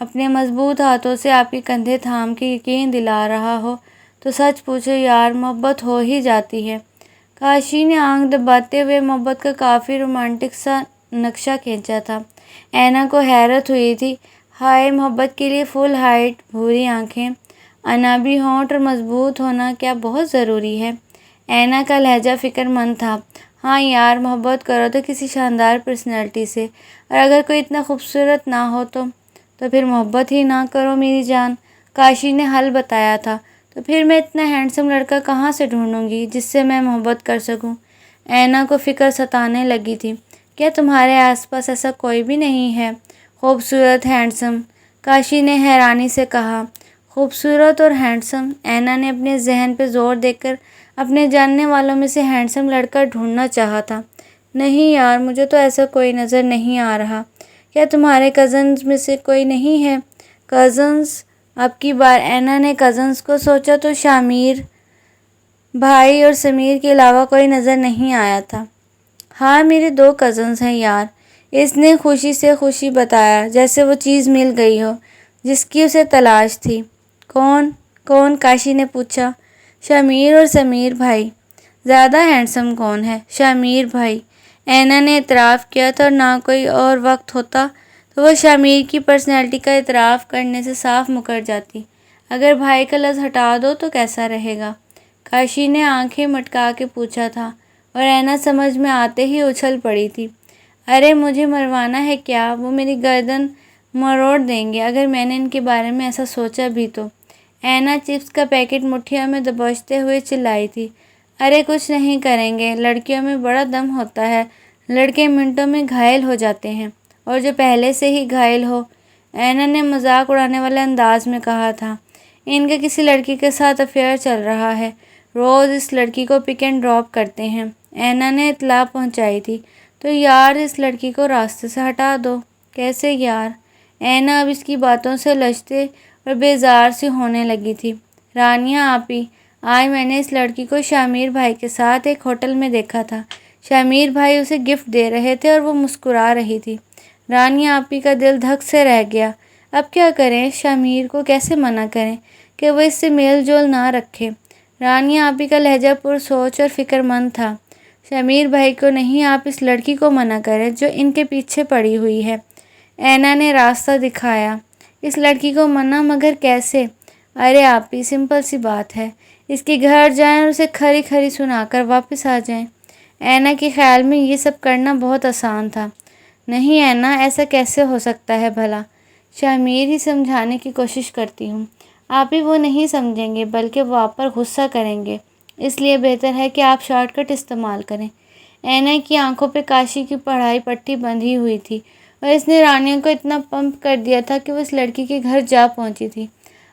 اپنے مضبوط ہاتھوں سے آپ کے کندھے تھام کے یقین دلا رہا ہو، تو سچ پوچھو یار محبت ہو ہی جاتی ہے۔ کاشی نے آنکھ دباتے ہوئے محبت کا کافی رومانٹک سا نقشہ کھینچا تھا۔ اینا کو حیرت ہوئی تھی، ہائے محبت کے لیے فل ہائٹ، بھوری آنکھیں، انابی ہونٹ اور مضبوط ہونا کیا بہت ضروری ہے؟ اینا کا لہجہ فکر مند تھا۔ ہاں یار، محبت کرو تو کسی شاندار پرسنالٹی سے، اور اگر کوئی اتنا خوبصورت نہ ہو تو پھر محبت ہی نہ کرو میری جان۔ کاشی نے حل بتایا تھا۔ تو پھر میں اتنا ہینڈسم لڑکا کہاں سے ڈھونڈوں گی جس سے میں محبت کر سکوں؟ اینا کو فکر ستانے لگی تھی۔ کیا تمہارے آس پاس ایسا کوئی بھی نہیں ہے خوبصورت، ہینڈسم؟ کاشی نے حیرانی سے کہا۔ خوبصورت اور ہینڈسم؟ اینا نے اپنے ذہن پہ زور دے کر اپنے جاننے والوں میں سے ہینڈسم لڑکا ڈھونڈنا چاہا تھا۔ نہیں یار، مجھے تو ایسا کوئی نظر نہیں آ رہا۔ کیا تمہارے کزنز میں سے کوئی نہیں ہے؟ کزنز؟ اب کی بار اینا نے کزنز کو سوچا تو شامیر بھائی اور سمیر کے علاوہ کوئی نظر نہیں آیا تھا۔ ہاں میرے 2 کزنز ہیں یار، اس نے خوشی سے خوشی بتایا، جیسے وہ چیز مل گئی ہو جس کی اسے تلاش تھی۔ کون کون؟ کاشی نے پوچھا۔ شامیر اور سمیر بھائی۔ زیادہ ہینڈسم کون ہے؟ شامیر بھائی، اینا نے اعتراف کیا تھا، اور نہ کوئی اور وقت ہوتا تو وہ شامیر کی پرسنالٹی کا اعتراف کرنے سے صاف مکر جاتی۔ اگر بھائی کا لفظ ہٹا دو تو کیسا رہے گا؟ کاشی نے آنکھیں مٹکا کے پوچھا تھا، اور اینا سمجھ میں آتے ہی اچھل پڑی تھی۔ ارے مجھے مروانا ہے کیا؟ وہ میری گردن مروڑ دیں گے اگر میں نے ان کے بارے میں ایسا سوچا بھی تو۔ اینا چپس کا پیکٹ مٹھیوں میں دبوچتے ہوئے چلائی تھی۔ ارے کچھ نہیں کریں گے، لڑکیوں میں بڑا دم ہوتا ہے، لڑکے منٹوں میں گھائل ہو جاتے ہیں، اور جو پہلے سے ہی گھائل ہو۔ اینا نے مذاق اڑانے والے انداز میں کہا تھا۔ ان کا کسی لڑکی کے ساتھ افیئر چل رہا ہے، روز اس لڑکی کو پک اینڈ ڈراپ کرتے ہیں، اینا نے اطلاع پہنچائی تھی۔ تو یار اس لڑکی کو راستے سے ہٹا دو۔ کیسے یار؟ اینا اب اس کی باتوں سے لجتے اور بیزار سی ہونے لگی تھی۔ رانیہ آپی، آج میں نے اس لڑکی کو شامیر بھائی کے ساتھ ایک ہوٹل میں دیکھا تھا۔ شامیر بھائی اسے گفٹ دے رہے تھے اور وہ مسکرا رہی تھی۔ رانیہ آپی کا دل دھک سے رہ گیا۔ اب کیا کریں؟ شامیر کو کیسے منع کریں کہ وہ اس سے میل جول نہ رکھے؟ رانیہ آپی کا لہجہ پر سوچ اور فکر مند تھا۔ شامیر بھائی کو نہیں، آپ اس لڑکی کو منع کریں جو ان کے پیچھے پڑی ہوئی ہے۔ اینا نے راستہ دکھایا۔ اس لڑکی کو منع؟ مگر کیسے؟ ارے آپی سمپل سی بات ہے، اس کے گھر جائیں اور اسے کھری کھری سنا کر واپس آ جائیں۔ اینا کے خیال میں یہ سب کرنا بہت آسان تھا۔ نہیں اینا، ایسا کیسے ہو سکتا ہے بھلا؟ شامیر ہی سمجھانے کی کوشش کرتی ہوں۔ آپی وہ نہیں سمجھیں گے بلکہ وہ آپ پر غصہ کریں گے، اس لیے بہتر ہے کہ آپ شارٹ کٹ استعمال کریں۔ اینا کی آنکھوں پہ کاشی کی پڑھائی پٹی بندھی ہوئی تھی، اور اس نے رانیہ کو اتنا پمپ کر دیا تھا کہ وہ اس لڑکی کے گھر جا پہنچی تھی۔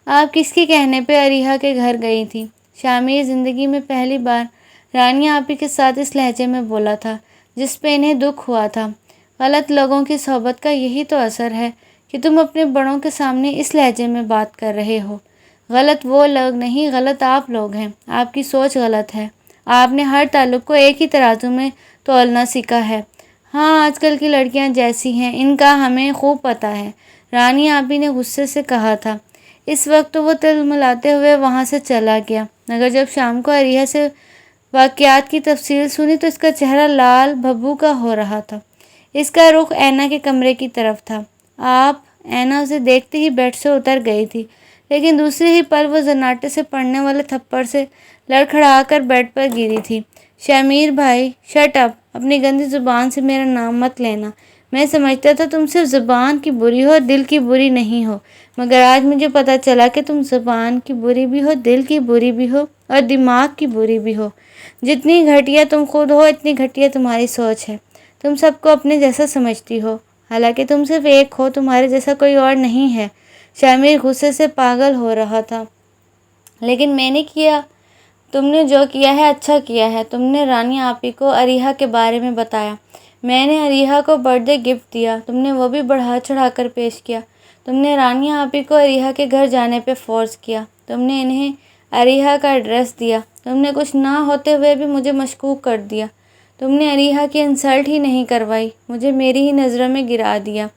آپ کس کے کہنے پہ اریحا کے گھر گئی تھی؟ شامیر زندگی میں پہلی بار رانیہ آپی کے ساتھ اس لہجے میں بولا تھا جس پہ انہیں دکھ ہوا تھا۔ غلط لوگوں کی صحبت کا یہی تو اثر ہے کہ تم اپنے بڑوں کے سامنے اس لہجے میں بات کر رہے ہو۔ غلط وہ لوگ نہیں، غلط آپ لوگ ہیں، آپ کی سوچ غلط ہے، آپ نے ہر تعلق کو ایک ہی ترازو میں تولنا سیکھا ہے۔ ہاں آج کل کی لڑکیاں جیسی ہیں ان کا ہمیں خوب پتہ ہے، رانیہ آپی نے غصے سے کہا تھا۔ اس وقت تو وہ تلملاتے ہوئے وہاں سے چلا گیا، مگر جب شام کو اریحا سے واقعات کی تفصیل سنی تو اس کا چہرہ لال بھبو کا ہو رہا تھا۔ اس کا رخ اینا کے کمرے کی طرف تھا۔ آپ؟ اینا اسے دیکھتے ہی بیڈ سے اتر گئی تھی، لیکن دوسرے ہی پل وہ زناٹے سے پڑنے والے تھپڑ سے لڑکھڑا کر بیڈ پر گری تھی۔ شامیر بھائی شٹ اپ، اپنی گندی زبان سے میرا نام مت لینا۔ میں سمجھتا تھا تم صرف زبان کی بری ہو، دل کی بری نہیں ہو، مگر آج مجھے پتہ چلا کہ تم زبان کی بری بھی ہو، دل کی بری بھی ہو، اور دماغ کی بری بھی ہو۔ جتنی گھٹیا تم خود ہو اتنی گھٹیا تمہاری سوچ ہے۔ تم سب کو اپنے جیسا سمجھتی ہو، حالانکہ تم صرف ایک ہو، تمہارے جیسا کوئی اور نہیں ہے۔ شامیر غصے سے پاگل ہو رہا تھا۔ لیکن میں نے کیا؟ تم نے جو کیا ہے اچھا کیا ہے، تم نے رانیہ آپی کو اریحا کے بارے میں بتایا، میں نے اریحا کو برتھ ڈے گفٹ دیا، تم نے وہ بھی بڑھا چڑھا کر پیش کیا، تم نے رانیہ آپی کو اریحا کے گھر جانے پہ فورس کیا، تم نے انہیں اریحا کا ایڈریس دیا، تم نے کچھ نہ ہوتے ہوئے بھی مجھے مشکوک کر دیا، تم نے اریحا کی انسلٹ ہی نہیں کروائی، مجھے میری ہی نظروں میں گرا دیا،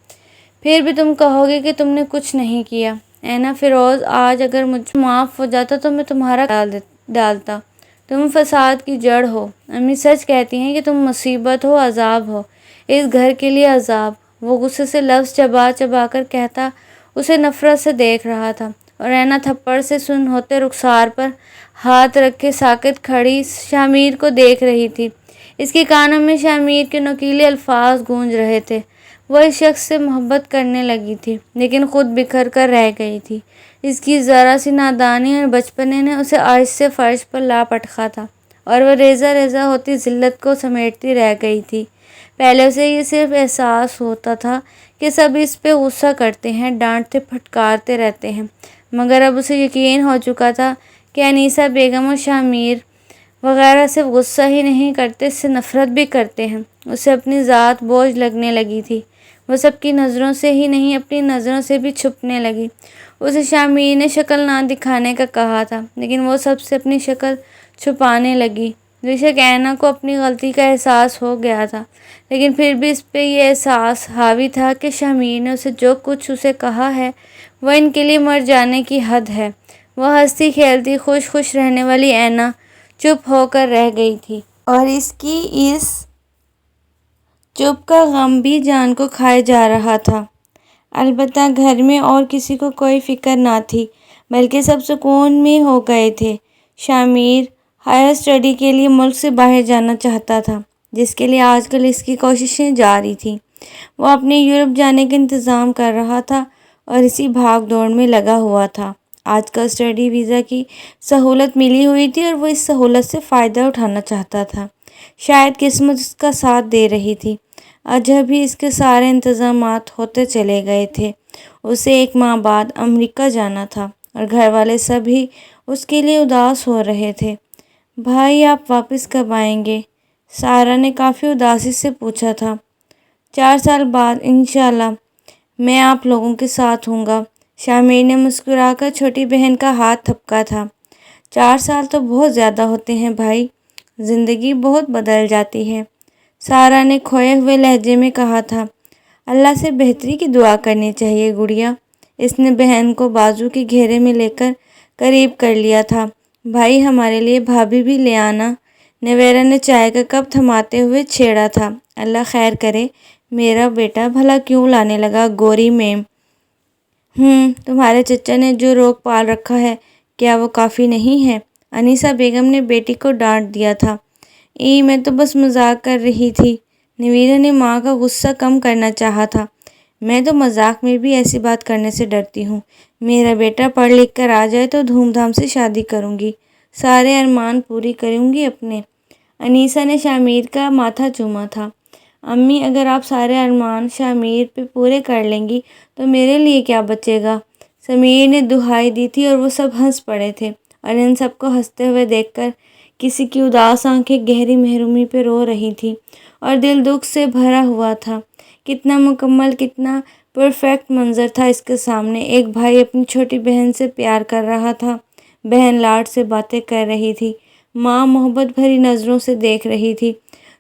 پھر بھی تم کہو گے کہ تم نے کچھ نہیں کیا۔ اینا فیروز، آج اگر مجھ معاف ہو جاتا تو میں تمہارا ڈالتا۔ تم فساد کی جڑ ہو۔ امی سچ کہتی ہیں کہ تم مصیبت ہو، عذاب ہو، اس گھر کے لیے عذاب۔ وہ غصے سے لفظ چبا چبا کر کہتا اسے نفرت سے دیکھ رہا تھا، اور اینا تھپڑ سے سن ہوتے رخسار پر ہاتھ رکھے ساکت کھڑی شامیر کو دیکھ رہی تھی۔ اس کے کانوں میں شامیر کے نکیلے الفاظ گونج رہے تھے۔ وہ اس شخص سے محبت کرنے لگی تھی، لیکن خود بکھر کر رہ گئی تھی۔ اس کی ذرا سی نادانی اور بچپنے نے اسے عرش سے فرش پر لا پٹکا تھا، اور وہ ریزہ ریزہ ہوتی ذلت کو سمیٹتی رہ گئی تھی۔ پہلے اسے یہ صرف احساس ہوتا تھا کہ سب اس پہ غصہ کرتے ہیں، ڈانٹتے پھٹکارتے رہتے ہیں، مگر اب اسے یقین ہو چکا تھا کہ انیسہ بیگم اور شامیر وغیرہ صرف غصہ ہی نہیں کرتے، اس سے نفرت بھی کرتے ہیں۔ اسے اپنی ذات بوجھ لگنے لگی تھی۔ وہ سب کی نظروں سے ہی نہیں، اپنی نظروں سے بھی چھپنے لگی۔ اسے شامیر نے شکل نہ دکھانے کا کہا تھا، لیکن وہ سب سے اپنی شکل چھپانے لگی۔ بے شک اینا کو اپنی غلطی کا احساس ہو گیا تھا، لیکن پھر بھی اس پہ یہ احساس حاوی تھا کہ شامیر نے اسے جو کچھ اسے کہا ہے وہ ان کے لیے مر جانے کی حد ہے۔ وہ ہنستی کھیلتی خوش رہنے والی اینا چپ ہو کر رہ گئی تھی، اور اس کی اس چپ کا غم بھی جان کو کھائے جا رہا تھا۔ البتہ گھر میں اور کسی کو کوئی فکر نہ تھی، بلکہ سب سکون میں ہو گئے تھے۔ شامیر ہائر اسٹڈی کے لیے ملک سے باہر جانا چاہتا تھا، جس کے لیے آج کل اس کی کوششیں جاری تھیں۔ وہ اپنے یورپ جانے کا انتظام کر رہا تھا اور اسی بھاگ دوڑ میں لگا ہوا تھا۔ آج کل اسٹڈی ویزا کی سہولت ملی ہوئی تھی اور وہ اس سہولت سے فائدہ اٹھانا چاہتا تھا۔ شاید قسمت اس کا ساتھ دے رہی تھی۔ اب ہی اس کے سارے انتظامات ہوتے چلے گئے تھے۔ اسے ایک ماہ بعد امریکہ جانا تھا، اور گھر والے سب ہی اس کے لیے اداس ہو رہے تھے۔ بھائی، آپ واپس کب آئیں گے؟ سارہ نے کافی اداسی سے پوچھا تھا۔ 4 سال بعد انشاءاللہ میں آپ لوگوں کے ساتھ ہوں گا۔ شامیر نے مسکرا کر چھوٹی بہن کا ہاتھ تھپکا تھا۔ 4 سال تو بہت زیادہ ہوتے ہیں بھائی، زندگی بہت بدل جاتی ہے، سارہ نے کھوئے ہوئے لہجے میں کہا تھا۔ اللہ سے بہتری کی دعا کرنی چاہیے گڑیا۔ اس نے بہن کو بازو کے گھیرے میں لے کر قریب کر لیا تھا۔ بھائی، ہمارے لیے بھابھی بھی لے آنا، نویرا نے چائے کا کپ تھماتے ہوئے چھیڑا تھا۔ اللہ خیر کرے، میرا بیٹا بھلا کیوں لانے لگا گوری میم؟ تمہارے چچا نے جو روک پال رکھا ہے، کیا وہ کافی نہیں ہے؟ انیسہ بیگم نے بیٹی کو ڈانٹ دیا تھا۔ میں تو بس مذاق کر رہی تھی۔ نویرا نے ماں کا غصہ کم کرنا چاہا تھا۔ میں تو مذاق میں بھی ایسی بات کرنے سے ڈرتی ہوں۔ میرا بیٹا پڑھ لکھ کر آ جائے تو دھوم دھام سے شادی کروں گی، سارے ارمان پوری کروں گی اپنے۔ انیسہ نے شامیر کا ماتھا چوما تھا۔ امی، اگر آپ سارے ارمان شامیر پہ پورے کر لیں گی تو میرے لیے کیا بچے گا؟ سمیر نے دہائی دی تھی اور وہ سب ہنس پڑے تھے، اور ان سب کو ہنستے ہوئے دیکھ کر کسی کی اداس آنکھیں گہری محرومی پہ رو رہی تھی، اور دل دکھ سے بھرا ہوا تھا۔ کتنا مکمل، کتنا پرفیکٹ منظر تھا اس کے سامنے۔ ایک بھائی اپنی چھوٹی بہن سے پیار کر رہا تھا، بہن لاڈ سے باتیں کر رہی تھی، ماں محبت بھری نظروں سے دیکھ رہی تھی،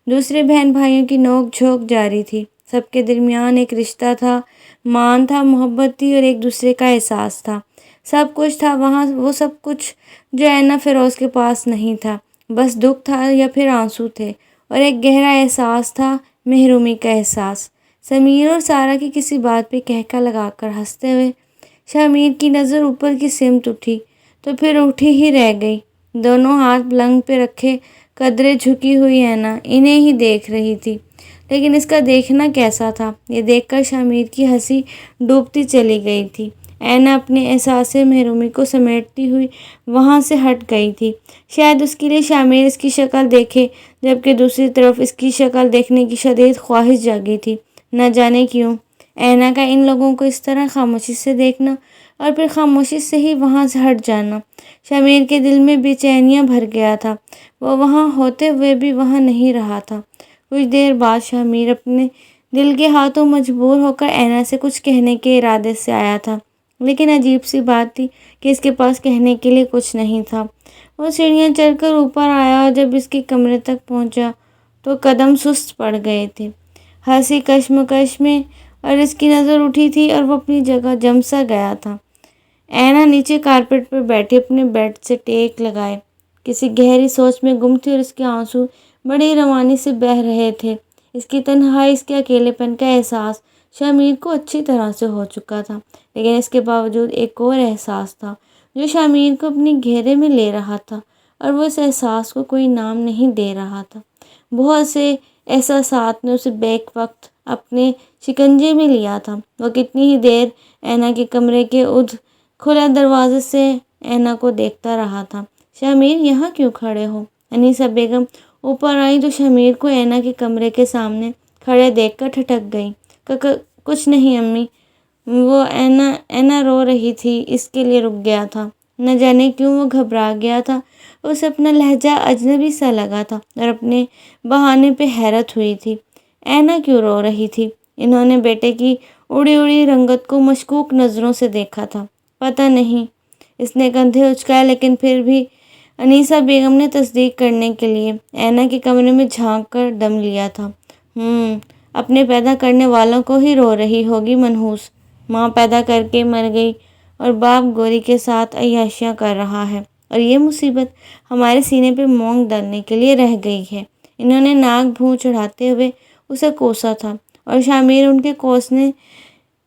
دوسرے بہن بھائیوں کی نوک جھونک جاری تھی۔ سب کے درمیان ایک رشتہ تھا، مان تھا، محبت تھی، اور ایک دوسرے کا احساس تھا۔ سب کچھ تھا وہاں، وہ سب کچھ جو اینا فیروز کے پاس نہیں تھا۔ بس دکھ تھا یا پھر آنسو تھے، اور ایک گہرا احساس تھا، محرومی کا احساس۔ سمیر اور سارہ کی کسی بات پہ کہکا لگا کر ہنستے ہوئے شامیر کی نظر اوپر کی سمت اٹھی تو پھر اٹھی ہی رہ گئی۔ دونوں ہاتھ پلنگ پہ رکھے قدرے جھکی ہوئی اینا انہیں ہی دیکھ رہی تھی، لیکن اس کا دیکھنا کیسا تھا، یہ دیکھ کر شامیر کی ہنسی ڈوبتی چلی گئی تھی۔ اینا اپنے احساس محرومی کو سمیٹتی ہوئی وہاں سے ہٹ گئی تھی۔ شاید اس کے لیے شامیر اس کی شکل دیکھے، جبکہ دوسری طرف اس کی شکل دیکھنے کی شدید خواہش جاگی تھی۔ نہ جانے کیوں اینا کا ان لوگوں کو اس طرح خاموشی سے دیکھنا اور پھر خاموشی سے ہی وہاں سے ہٹ جانا شامیر کے دل میں بے چینیاں بھر گیا تھا۔ وہ وہاں ہوتے ہوئے بھی وہاں نہیں رہا تھا۔ کچھ دیر بعد شامیر اپنے دل کے ہاتھوں مجبور ہو کر اینا سے کچھ کہنے کے ارادے سے آیا تھا لیکن عجیب سی بات تھی کہ اس کے پاس کہنے کے لیے کچھ نہیں تھا۔ وہ سیڑھیاں چڑھ کر اوپر آیا اور جب اس کے کمرے تک پہنچا تو قدم سست پڑ گئے تھے۔ ہنسی کشمکش میں اور اس کی نظر اٹھی تھی اور وہ اپنی جگہ جم سا گیا تھا۔ اینا نیچے کارپیٹ پر بیٹھی اپنے بیڈ سے ٹیک لگائے کسی گہری سوچ میں گم تھی اور اس کے آنسو بڑی روانی سے بہہ رہے تھے۔ اس کی تنہائی، اس کے اکیلے پن کا احساس شامیر کو اچھی طرح سے ہو چکا تھا، لیکن اس کے باوجود ایک اور احساس تھا جو شامیر کو اپنے گھیرے میں لے رہا تھا، اور وہ اس احساس کو کوئی نام نہیں دے رہا تھا۔ بہت سے احساسات نے اسے بیک وقت اپنے شکنجے میں لیا تھا۔ وہ کتنی ہی دیر اینا کے کمرے کے کھلے دروازے سے اینا کو دیکھتا رہا تھا۔ شامیر، یہاں کیوں کھڑے ہو؟ انیسہ بیگم اوپر آئی تو شامیر کو اینا کے کمرے کے سامنے کھڑے دیکھ کر ٹھٹک گئی۔ کچھ نہیں امی، وہ اینا رو رہی تھی، اس کے لیے رک گیا تھا۔ نہ جانے کیوں وہ گھبرا گیا تھا، اسے اپنا لہجہ اجنبی سا لگا تھا اور اپنے بہانے پہ حیرت ہوئی تھی۔ اینا کیوں رو رہی تھی؟ انہوں نے بیٹے کی اڑی اڑی رنگت کو مشکوک نظروں سے دیکھا تھا۔ پتہ نہیں، اس نے کندھے اچکائے، لیکن پھر بھی انیسہ بیگم نے تصدیق کرنے کے لیے اینا کے کمرے میں جھانک کر دم لیا تھا۔ اپنے پیدا کرنے والوں کو ہی رو رہی ہوگی منحوس۔ ماں پیدا کر کے مر گئی اور باپ گوری کے ساتھ عیاشیاں کر رہا ہے، اور یہ مصیبت ہمارے سینے پہ مونگ ڈالنے کے لیے رہ گئی ہے۔ انہوں نے ناک بھوں چڑھاتے ہوئے اسے کوسا تھا اور شامیر ان کے کوسنے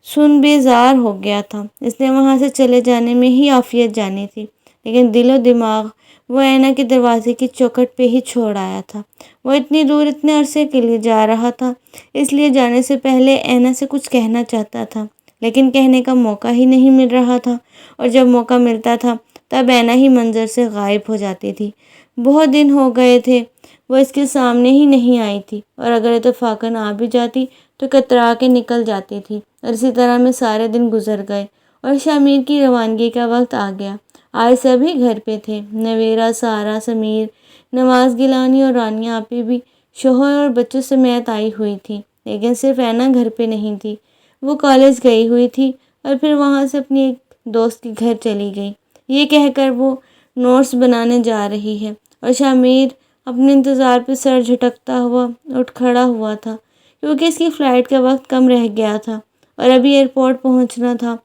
سن بیزار ہو گیا تھا۔ اس نے وہاں سے چلے جانے میں ہی عافیت جانی تھی، لیکن دل و دماغ وہ اینا کے دروازے کی چوکھٹ پہ ہی چھوڑ آیا تھا۔ وہ اتنی دور اتنے عرصے کے لیے جا رہا تھا، اس لیے جانے سے پہلے اینا سے کچھ کہنا چاہتا تھا، لیکن کہنے کا موقع ہی نہیں مل رہا تھا، اور جب موقع ملتا تھا تب اینا ہی منظر سے غائب ہو جاتی تھی۔ بہت دن ہو گئے تھے وہ اس کے سامنے ہی نہیں آئی تھی، اور اگر اتفاقاً آ بھی جاتی تو کترا کے نکل جاتی تھی، اور اسی طرح میں سارے دن گزر گئے اور شامیر کی روانگی کا وقت آ گیا۔ آج سبھی گھر پہ تھے، نویرہ، سارا، سمیر، نواز گیلانی اور رانیہ آپی بھی شوہر اور بچوں سمیت آئی ہوئی تھی، لیکن صرف اینا گھر پہ نہیں تھی۔ وہ کالج گئی ہوئی تھی اور پھر وہاں سے اپنی ایک دوست کے گھر چلی گئی، یہ کہہ کر وہ نوٹس بنانے جا رہی ہے، اور شامیر اپنے انتظار پہ سر جھٹکتا ہوا اٹھ کھڑا ہوا تھا، کیونکہ اس کی فلائٹ کا وقت کم رہ گیا تھا اور ابھی ایئرپورٹ پہنچنا تھا۔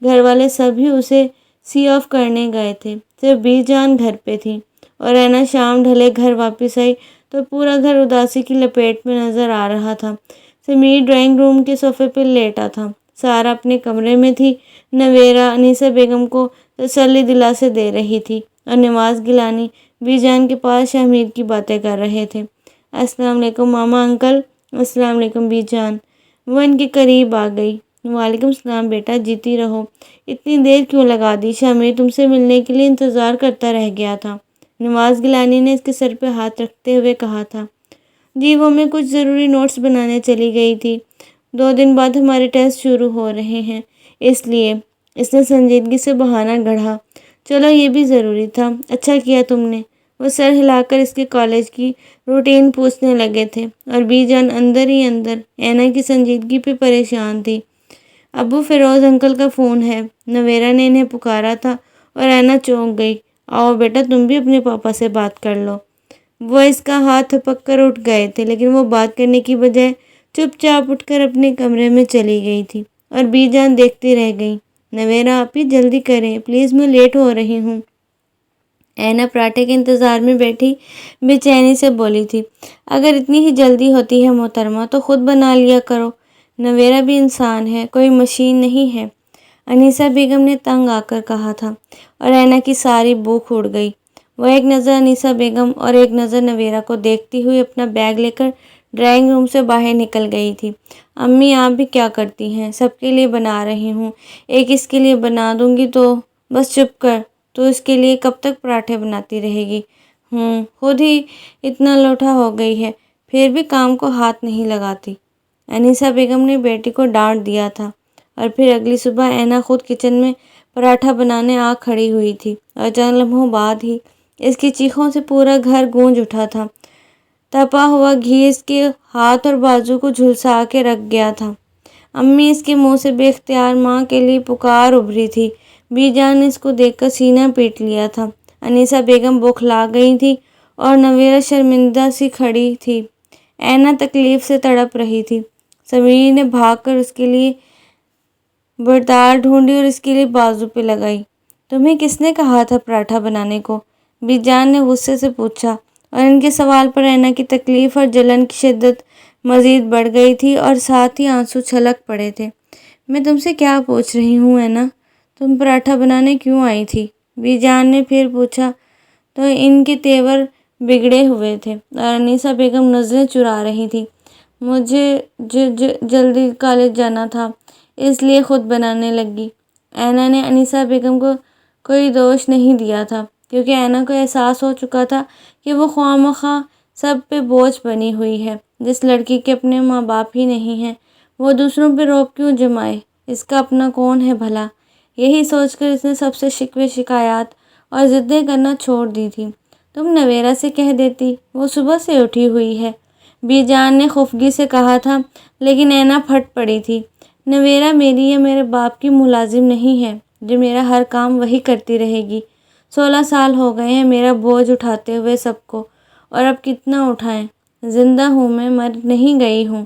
گھر والے سبھی اسے سی آف کرنے گئے تھے، صرف بی جان گھر پہ تھی، اور اینا شام ڈھلے گھر واپس آئی تو پورا گھر اداسی کی لپیٹ میں نظر آ رہا تھا۔ سمیر ڈرائنگ روم کے صوفے پہ لیٹا تھا، سارا اپنے کمرے میں تھی، نویرہ انیسہ بیگم کو تسلی دلاسے دے رہی تھی، اور نواز گیلانی بی جان کے پاس شامیر کی باتیں کر رہے تھے۔ السلام علیکم ماما انکل۔ السلام علیکم بی جان۔ وہ ان کے قریب آ گئی۔ وعلیکم السلام بیٹا، جیتی رہو۔ اتنی دیر کیوں لگا دی؟ شامیر تم سے ملنے کے لیے انتظار کرتا رہ گیا تھا، نواز گیلانی نے اس کے سر پہ ہاتھ رکھتے ہوئے کہا تھا۔ جی وہ میں کچھ ضروری نوٹس بنانے چلی گئی تھی، 2 دن بعد ہمارے ٹیسٹ شروع ہو رہے ہیں، اس لیے۔ اس نے سنجیدگی سے بہانہ گڑھا۔ چلو یہ بھی ضروری تھا، اچھا کیا تم نے۔ وہ سر ہلا کر اس کے کالج کی روٹین پوچھنے لگے تھے، اور بی جان اندر ہی اندر اینا کی سنجیدگی پہ پریشان تھی۔ ابو فیروز انکل کا فون ہے، نویرہ نے انہیں پکارا تھا، اور اینا چونک گئی۔ آؤ بیٹا تم بھی اپنے پاپا سے بات کر لو۔ وہ اس کا ہاتھ تھپک کر اٹھ گئے تھے، لیکن وہ بات کرنے کی بجائے چپ چاپ اٹھ کر اپنے کمرے میں چلی گئی تھی، اور بی جان دیکھتی رہ گئی۔ نویرہ آپی جلدی کریں پلیز، میں لیٹ ہو رہی ہوں۔ اینا پراٹھے کے انتظار میں بیٹھی بے چینی سے بولی تھی۔ اگر اتنی ہی جلدی ہوتی ہے محترمہ تو خود بنا لیا کرو، نویرہ بھی انسان ہے، کوئی مشین نہیں ہے، انیسہ بیگم نے تنگ آ کر کہا تھا، اور اینا کی ساری بھوک اڑ گئی۔ وہ ایک نظر انیسہ بیگم اور ایک نظر نویرہ کو دیکھتی ہوئی اپنا بیگ لے کر ڈرائنگ روم سے باہر نکل گئی تھی۔ امی آپ بھی کیا کرتی ہیں، سب کے لیے بنا رہی ہوں، ایک اس کے لیے بنا دوں گی تو بس چپ کر، تو اس کے لیے کب تک پراٹھے بناتی رہے گی؟ خود ہی اتنا لوٹا ہو گئی ہے، پھر بھی کام کو ہاتھ نہیں لگاتی۔ انیسہ بیگم نے بیٹی کو ڈانٹ دیا تھا، اور پھر اگلی صبح اینا خود کچن میں پراٹھا بنانے آ کھڑی ہوئی تھی، اور چند لمحوں بعد ہی اس کی چیخوں سے پورا گھر گونج اٹھا تھا۔ تپا ہوا گھی اس کے ہاتھ اور بازو کو جھلسا کے رکھ گیا تھا۔ امی اس کے منہ سے بے اختیار ماں کے لیے پکار ابھری تھی۔ بی جان نے اس کو دیکھ کر سینہ پیٹ لیا تھا۔ انیسہ بیگم بوکھلا گئی تھی اور نویرہ شرمندہ سی کھڑی تھی۔ اینا تکلیف سے تڑپ رہی تھی۔ سمیر نے بھاگ کر اس کے لیے برتال ڈھونڈی اور اس کے لیے بازو پہ لگائی۔ تمہیں کس نے کہا تھا پراٹھا بنانے کو؟ بی جان نے غصے سے پوچھا، اور ان کے سوال پر اینا کی تکلیف اور جلن کی شدت مزید بڑھ گئی تھی اور ساتھ ہی آنسو چھلک پڑے تھے۔ میں تم سے کیا پوچھ رہی ہوں اینا؟ تم پراٹھا بنانے کیوں آئی تھی؟ بی جان نے پھر پوچھا تو ان کے تیور بگڑے ہوئے تھے اور انیسہ بیگم نظریں چرا رہی تھی۔ مجھے جلدی کالج جانا تھا، اس لیے خود بنانے لگی۔ اینا نے انیسہ بیگم کو کوئی دوش نہیں دیا تھا، کیونکہ اینا کو احساس ہو چکا تھا کہ وہ خواہ مخواہ سب پہ بوجھ بنی ہوئی ہے۔ جس لڑکی کے اپنے ماں باپ ہی نہیں ہیں، وہ دوسروں پہ روب کیوں جمائے؟ اس کا اپنا کون ہے بھلا؟ یہی سوچ کر اس نے سب سے شکوے شکایات اور ضدیں کرنا چھوڑ دی تھی۔ تم نویرہ سے کہہ دیتی، وہ صبح سے اٹھی ہوئی ہے، بی جان نے خفگی سے کہا تھا، لیکن اینا پھٹ پڑی تھی۔ نویرہ میری یا میرے باپ کی ملازم نہیں ہے جو میرا ہر کام وہی کرتی رہے گی۔ 16 سال ہو گئے ہیں میرا بوجھ اٹھاتے ہوئے سب کو، اور اب کتنا اٹھائیں؟ زندہ ہوں میں، مر نہیں گئی ہوں،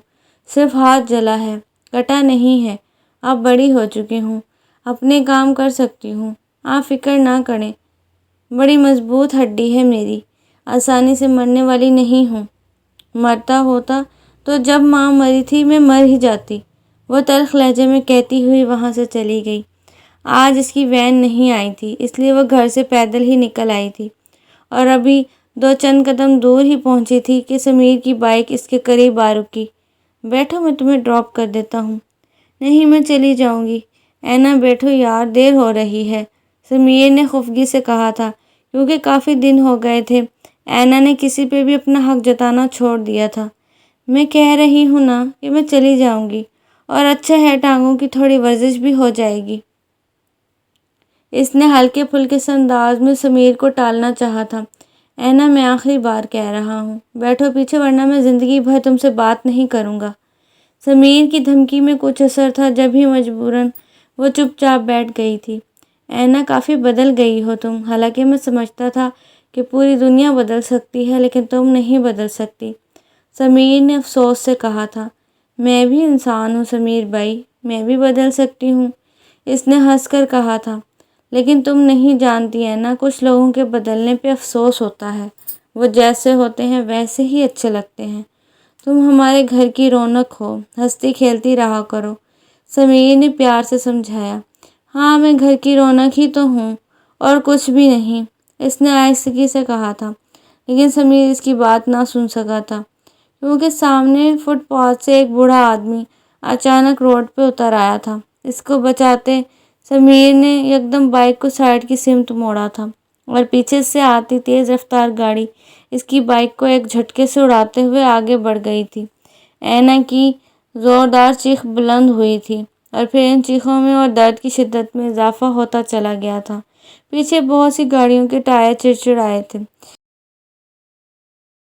صرف ہاتھ جلا ہے، کٹا نہیں ہے۔ اب بڑی ہو چکی ہوں، اپنے کام کر سکتی ہوں، آپ فکر نہ کریں، بڑی مضبوط ہڈی ہے میری، آسانی سے مرنے والی نہیں ہوں۔ مرتا ہوتا تو جب ماں مری تھی میں مر ہی جاتی، وہ تلخ لہجے میں کہتی ہوئی وہاں سے چلی گئی۔ آج اس کی وین نہیں آئی تھی، اس لیے وہ گھر سے پیدل ہی نکل آئی تھی، اور ابھی 2 قدم دور ہی پہنچی تھی کہ سمیر کی بائک اس کے قریب آ رکی۔ بیٹھو، میں تمہیں ڈراپ کر دیتا ہوں۔ نہیں، میں چلی جاؤں گی۔ اینا بیٹھو یار، دیر ہو رہی ہے، سمیر نے خفگی سے کہا تھا، کیونکہ کافی دن ہو گئے تھے اینا نے کسی پہ بھی اپنا حق جتانا چھوڑ دیا تھا۔ میں کہہ رہی ہوں نا کہ میں چلی جاؤں گی، اور اچھا ہے ٹانگوں کی تھوڑی ورزش بھی ہو جائے گی۔ اس نے ہلکے پھلکے سے انداز میں سمیر کو ٹالنا چاہا تھا۔ اینا، میں آخری بار کہہ رہا ہوں، بیٹھو پیچھے، ورنہ میں زندگی بھر تم سے بات نہیں کروں گا۔ سمیر کی دھمکی میں کچھ اثر تھا، جب ہی مجبوراً وہ چپ چاپ بیٹھ گئی تھی۔ اینا، کافی بدل گئی ہو تم، حالانکہ میں سمجھتا تھا کہ پوری دنیا بدل سکتی ہے لیکن تم نہیں بدل سکتی، سمیر نے افسوس سے کہا تھا۔ میں بھی انسان ہوں سمیر بھائی، میں بھی بدل سکتی ہوں، اس نے ہنس کر کہا تھا، لیکن تم نہیں جانتی اینا، کچھ لوگوں کے بدلنے پہ افسوس ہوتا ہے، وہ جیسے ہوتے ہیں ویسے ہی اچھے لگتے ہیں۔ تم ہمارے گھر کی رونق ہو، ہنستی کھیلتی رہا کرو، سمیر نے پیار سے سمجھایا۔ ہاں، میں گھر کی رونق ہی تو ہوں، اور کچھ بھی نہیں، اس نے آہستگی سے کہا تھا، لیکن سمیر اس کی بات نہ سن سکا تھا، کیونکہ سامنے فٹ پاتھ سے ایک بوڑھا آدمی اچانک روڈ پہ اتر آیا تھا۔ اس کو بچاتے سمیر نے یکدم بائک کو سائیڈ کی سمت موڑا تھا، اور پیچھے سے آتی تیز رفتار گاڑی اس کی بائک کو ایک جھٹکے سے اڑاتے ہوئے آگے بڑھ گئی تھی۔ اینا کی زوردار چیخ بلند ہوئی تھی، اور پھر ان چیخوں میں اور درد کی شدت میں اضافہ ہوتا چلا گیا تھا۔ پیچھے بہت سی گاڑیوں کے ٹائر چڑچڑائے تھے۔